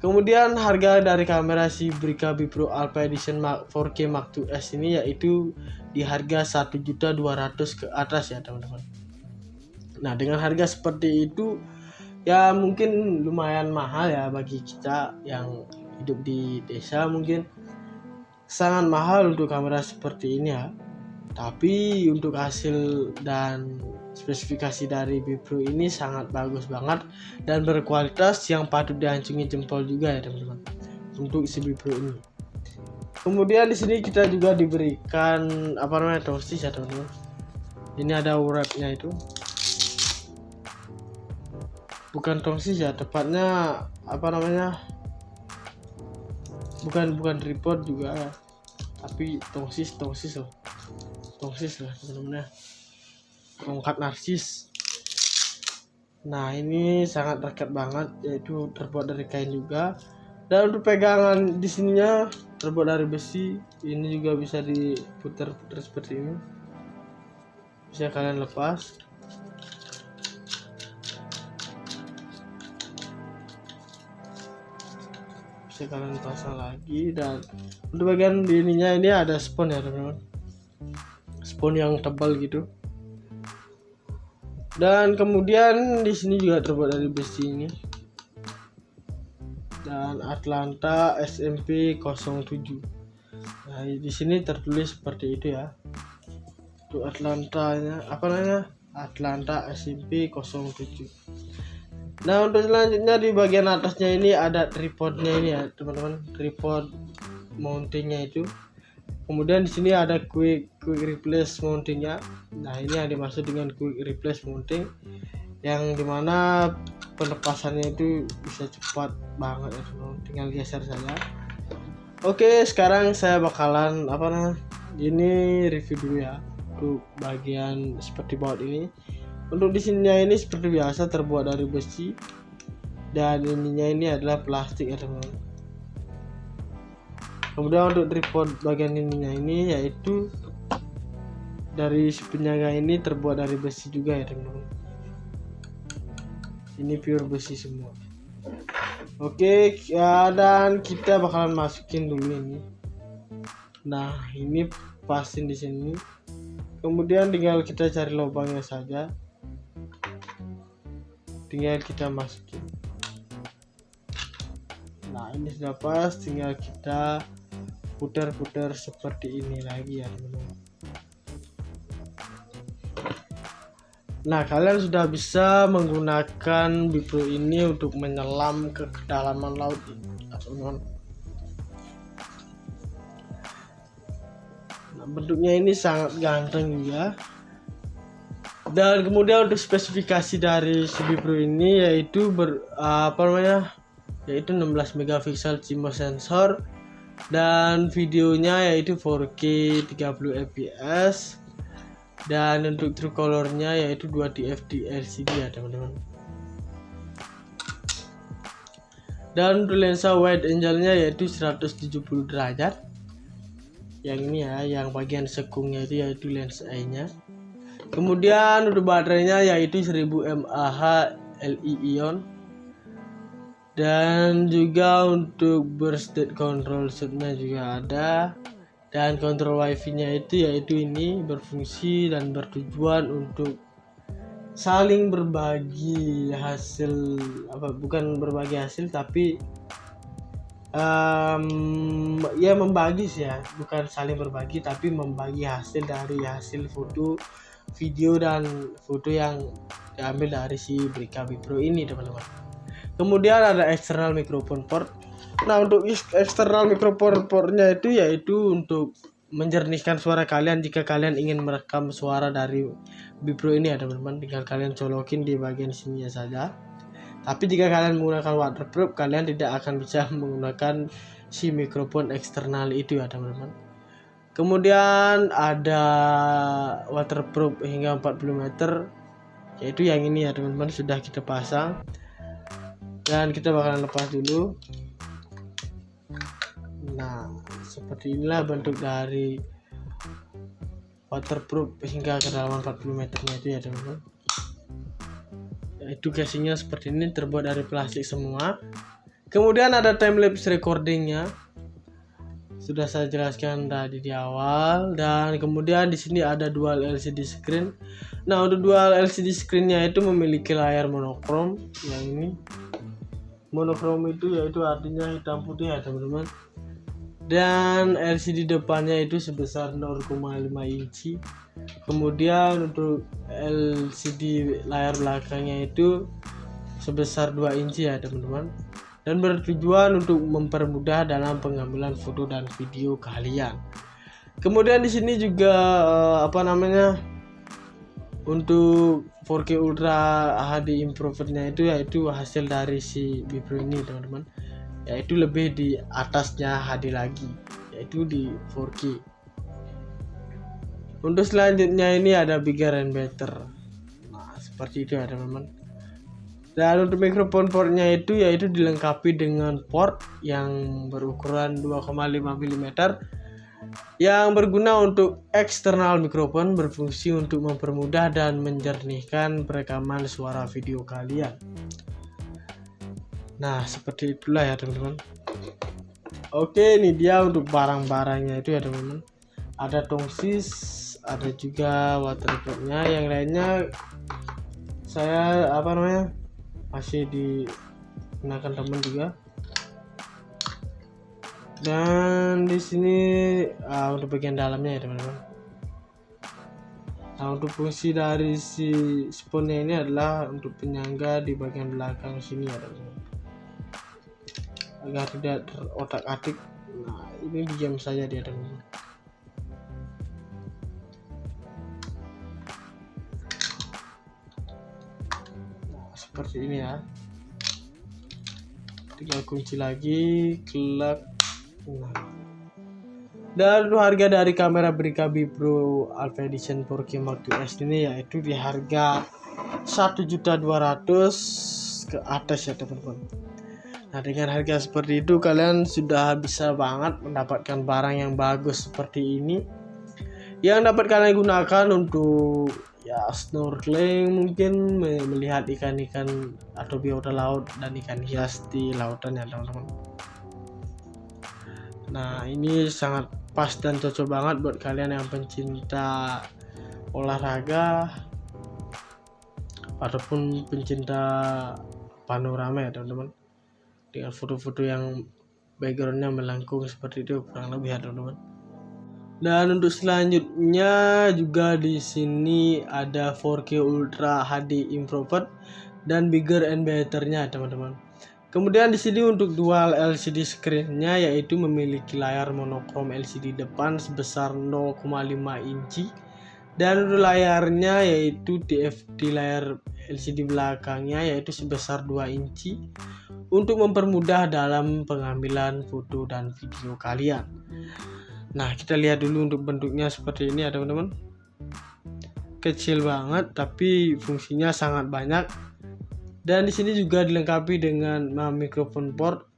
Kemudian harga dari kamera si Brica Bipro Alpha Edition 4K Mark II S ini yaitu di harga 1.200.000 ke atas ya teman-teman. Nah, dengan harga seperti itu ya mungkin lumayan mahal ya bagi kita yang hidup di desa, mungkin sangat mahal untuk kamera seperti ini ya. Tapi untuk hasil dan spesifikasi dari Bipro ini sangat bagus banget dan berkualitas yang patut diacungi jempol juga ya teman-teman untuk si Bipro ini. Kemudian di sini kita juga diberikan tongsis ya teman-teman. Ini ada wrapnya itu. Bukan tongsis ya, tepatnya bukan tripod juga ya. Tapi tongsis loh. Tongsis lah teman-teman ya. Tongkat narsis. Nah, ini sangat dekat banget, yaitu terbuat dari kain juga. Dan untuk pegangan di sininya terbuat dari besi. Ini juga bisa diputar-putar seperti ini. Bisa kalian lepas. Bisa kalian pasang lagi. Dan untuk bagian di ininya ini ada spons ya teman-teman. Spons yang tebal gitu. Dan kemudian di sini juga terbuat dari besi ini. Dan Atlanta SMP 07. Nah, di sini tertulis seperti itu ya. Untuk Atlantanya Atlanta SMP 07. Nah, untuk selanjutnya di bagian atasnya ini ada tripodnya ini ya teman-teman, tripod mountingnya itu. Kemudian di sini ada quick replace mountingnya. Nah, ini yang dimaksud dengan quick replace mounting, yang dimana pelepasannya itu bisa cepat banget ya teman-teman, tinggal geser saja. Oke, sekarang saya bakalan ini review dulu ya untuk bagian seperti baut ini. Untuk di sininya ini seperti biasa terbuat dari besi, dan ininya ini adalah plastik ya teman-teman. Kemudian untuk tripod bagian ininya ini yaitu dari penyangga ini terbuat dari besi juga ya teman-teman. Ini pure besi semua. Oke ya, dan kita bakalan masukin dulu ini. Nah, ini pasin di sini. Kemudian tinggal kita cari lubangnya saja. Tinggal kita masukin. Nah, ini sudah pas, tinggal kita putar-putar seperti ini lagi ya teman-teman. Nah, kalian sudah bisa menggunakan Bipro ini untuk menyelam ke kedalaman laut, teman-teman. Nah, bentuknya ini sangat ganteng juga. Dan kemudian untuk spesifikasi dari si Bipro ini yaitu yaitu 16 megapiksel CMOS sensor dan videonya yaitu 4K 30 fps. Dan untuk true colornya yaitu 2 TFT LCD ya teman-teman. Dan untuk lensa wide angle-nya yaitu 170 derajat. Yang ini ya, yang bagian sekungnya itu yaitu lens eye-nya. Kemudian untuk baterainya yaitu 1000 mAh Li-ion. Dan juga untuk burst state control setnya juga ada. Dan kontrol wifi-nya yaitu ini berfungsi dan bertujuan untuk saling berbagi hasil, bukan berbagi hasil tapi ya membagi sih ya, bukan saling berbagi tapi membagi hasil dari hasil foto, video dan foto yang diambil dari si Brica Bipro ini teman-teman. Kemudian ada external microphone port. Nah, untuk eksternal microphone portnya yaitu untuk menjernihkan suara kalian jika kalian ingin merekam suara dari Bipro ini ya teman-teman. Tinggal kalian colokin di bagian sini saja. Tapi jika kalian menggunakan waterproof, kalian tidak akan bisa menggunakan si mikrofon eksternal itu ya teman-teman. Kemudian ada waterproof hingga 40 meter, yaitu yang ini ya teman-teman, sudah kita pasang. Dan kita bakalan lepas dulu. Nah, seperti inilah bentuk dari waterproof hingga kedalaman 40 meternya itu ya teman-teman. Itu casingnya seperti ini, terbuat dari plastik semua. Kemudian ada time lapse recordingnya, sudah saya jelaskan tadi di awal. Dan kemudian di sini ada dual LCD screen. Nah, untuk dual LCD screennya itu memiliki layar monokrom. Yang ini monokrom itu yaitu artinya hitam putih ya teman-teman. Dan LCD depannya itu sebesar 0,5 inci. Kemudian untuk LCD layar belakangnya itu sebesar 2 inci ya teman-teman. Dan bertujuan untuk mempermudah dalam pengambilan foto dan video kalian. Kemudian di sini juga untuk 4K Ultra HD Improvednya yaitu hasil dari si Bipro ini teman-teman, yaitu lebih di atasnya HD lagi, yaitu di 4K. Untuk selanjutnya ini ada bigger and better. Nah, seperti itu ya teman-teman. Dan untuk mikrofon portnya yaitu dilengkapi dengan port yang berukuran 2,5 mm yang berguna untuk eksternal mikrofon, berfungsi untuk mempermudah dan menjernihkan perekaman suara video kalian. Nah, seperti itulah ya teman-teman. Oke, ini dia untuk barang-barangnya itu ya teman-teman. Ada tongsis, ada juga waterproof-nya. Yang lainnya saya masih digunakan teman juga. Dan di sini untuk bagian dalamnya ya teman-teman. Nah, untuk fungsi dari si sponnya ini adalah untuk penyangga di bagian belakang sini ya teman-teman, agar tidak terotak-atik. Nah, ini diam saja dia teman-teman. Nah, seperti ini ya. Tinggal kunci lagi, klak. Nah, dan harga dari kamera Brica Bipro Alpha Edition 4K Mark IIs ini yaitu di harga 1.200.000 ke atas ya teman-teman. Nah, dengan harga seperti itu kalian sudah bisa banget mendapatkan barang yang bagus seperti ini, yang dapat kalian gunakan untuk ya snorkeling, mungkin melihat ikan-ikan atau biota laut dan ikan hias di lautan ya teman-teman. Nah, ini sangat pas dan cocok banget buat kalian yang pencinta olahraga ataupun pencinta panorama ya teman-teman, dengan foto-foto yang backgroundnya melengkung seperti itu kurang lebih ya teman-teman. Dan untuk selanjutnya juga di sini ada 4K Ultra HD Improved dan bigger and better-nya teman-teman. Kemudian di sini untuk dual LCD screen-nya yaitu memiliki layar monokrom LCD depan sebesar 0,5 inci dan untuk layarnya yaitu TFT layar LCD belakangnya yaitu sebesar 2 inci untuk mempermudah dalam pengambilan foto dan video kalian. Nah, kita lihat dulu untuk bentuknya seperti ini ya teman-teman. Kecil banget tapi fungsinya sangat banyak. Dan di sini juga dilengkapi dengan mikrofon port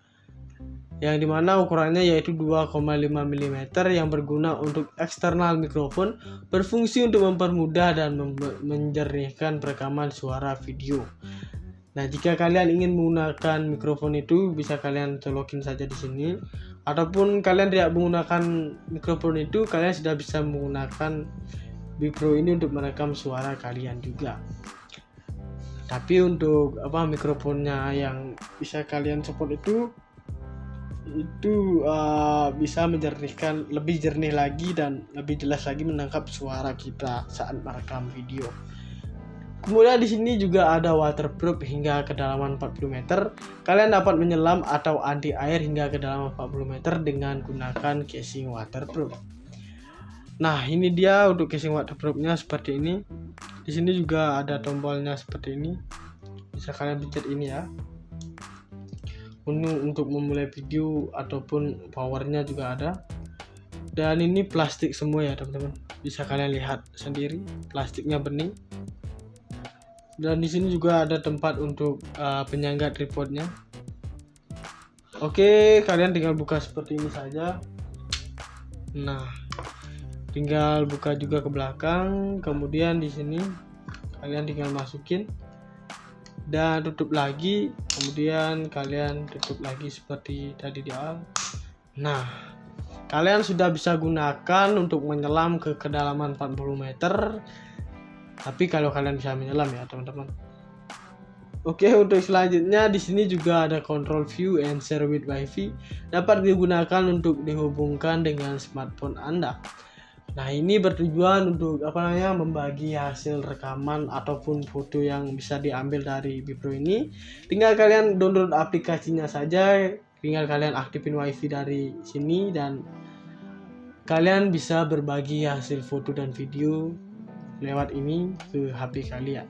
yang dimana ukurannya yaitu 2,5 mm yang berguna untuk eksternal mikrofon, berfungsi untuk mempermudah dan menjernihkan perekaman suara video. Nah, jika kalian ingin menggunakan mikrofon itu bisa kalian colokin saja di sini. Ataupun kalian tidak menggunakan mikrofon itu, kalian sudah bisa menggunakan Bipro ini untuk merekam suara kalian juga. Tapi untuk mikrofonnya yang bisa kalian support itu bisa menjernihkan, lebih jernih lagi dan lebih jelas lagi menangkap suara kita saat merekam video. Kemudian di sini juga ada waterproof hingga kedalaman 40 meter. Kalian dapat menyelam atau anti air hingga kedalaman 40 meter dengan gunakan casing waterproof. Nah, ini dia untuk casing waterproofnya seperti ini. Di sini juga ada tombolnya seperti ini. Bisa kalian pencet ini ya. Untuk memulai video ataupun powernya juga ada. Dan ini plastik semua ya teman-teman. Bisa kalian lihat sendiri, plastiknya bening. Dan di sini juga ada tempat untuk penyangga tripodnya. Oke, kalian tinggal buka seperti ini saja. Nah, tinggal buka juga ke belakang. Kemudian di sini kalian tinggal masukin dan tutup lagi. Kemudian kalian tutup lagi seperti tadi di awal. Nah, kalian sudah bisa gunakan untuk menyelam ke kedalaman 40 meter. Tapi kalau kalian bisa menyelam ya teman-teman. Oke, untuk selanjutnya di sini juga ada control view and share with wifi, dapat digunakan untuk dihubungkan dengan smartphone Anda. Nah, ini bertujuan untuk membagi hasil rekaman ataupun foto yang bisa diambil dari Bipro ini. Tinggal kalian download aplikasinya saja, tinggal kalian aktifin wifi dari sini dan kalian bisa berbagi hasil foto dan video lewat ini ke HP kalian.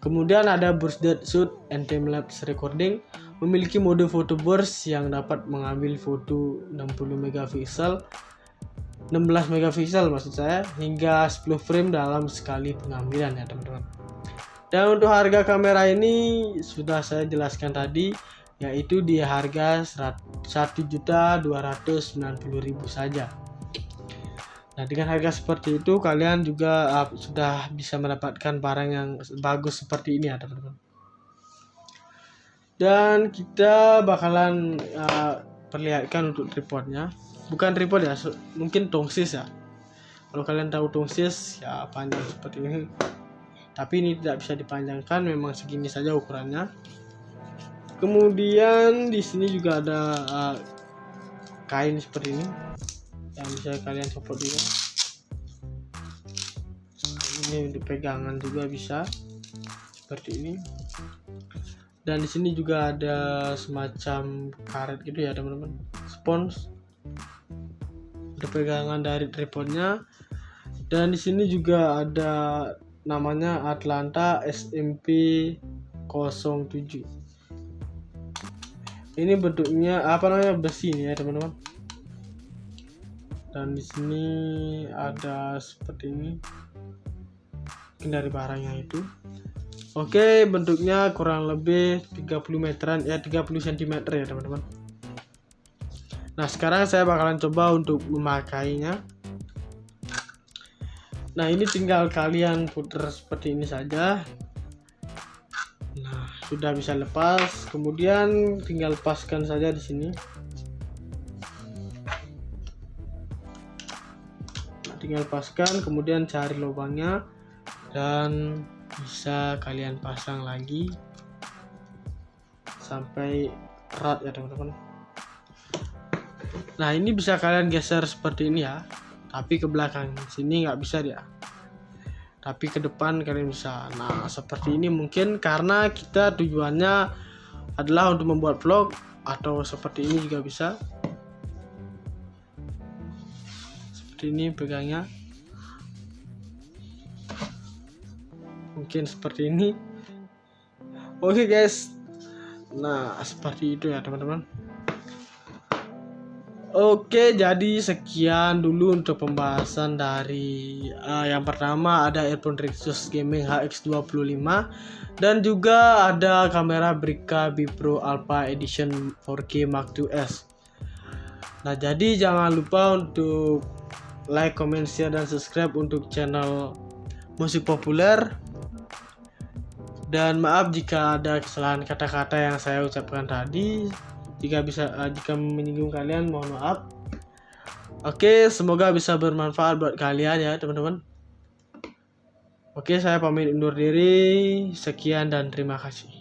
Kemudian ada burst depth shoot and time lapse recording, memiliki mode foto burst yang dapat mengambil foto 60 megapiksel, 16 megapiksel maksud saya, hingga 10 frame dalam sekali pengambilan ya teman-teman. Dan untuk harga kamera ini sudah saya jelaskan tadi, yaitu di harga 1.290.000 saja. Nah, dengan harga seperti itu kalian juga sudah bisa mendapatkan barang yang bagus seperti ini ya teman-teman. Dan kita bakalan perlihatkan untuk tripodnya. Bukan tripod ya, mungkin tongsis ya. Kalau kalian tahu tongsis ya panjang seperti ini. Tapi ini tidak bisa dipanjangkan, memang segini saja ukurannya. Kemudian di sini juga ada kain seperti ini yang bisa kalian support juga. Ini untuk pegangan juga bisa seperti ini. Dan di sini juga ada semacam karet gitu ya teman-teman, spons untuk pegangan dari tripodnya. Dan di sini juga ada namanya Atlanta SMP 07. Ini bentuknya besi nih ya teman-teman. Dan di sini ada seperti ini dari barangnya itu. Oke, bentuknya kurang lebih 30 meteran ya, 30 cm ya teman-teman. Nah, sekarang saya bakalan coba untuk memakainya. Nah, ini tinggal kalian putar seperti ini saja. Nah, sudah bisa lepas. Kemudian tinggal lepaskan saja di sini. Tinggal paskan, kemudian cari lubangnya dan bisa kalian pasang lagi sampai erat ya teman-teman. Nah, ini bisa kalian geser seperti ini ya. tapi ke belakang sini nggak bisa dia, tapi ke depan kalian bisa. Nah seperti ini mungkin karena kita tujuannya adalah untuk membuat vlog, atau seperti ini juga bisa, seperti ini pegangnya, mungkin seperti ini. Oke guys, nah seperti itu ya teman-teman. Oke, jadi sekian dulu untuk pembahasan dari yang pertama ada earphone Rixus Gaming HX25 dan juga ada kamera Brica B Pro Alpha Edition 4K Mark II S. Nah, jadi jangan lupa untuk like, comment, share, dan subscribe untuk channel musik populer. Dan maaf jika ada kesalahan kata-kata yang saya ucapkan tadi. Jika menyinggung kalian, mohon maaf. Oke, semoga bisa bermanfaat buat kalian ya teman-teman. Oke, saya pamit undur diri. Sekian dan terima kasih.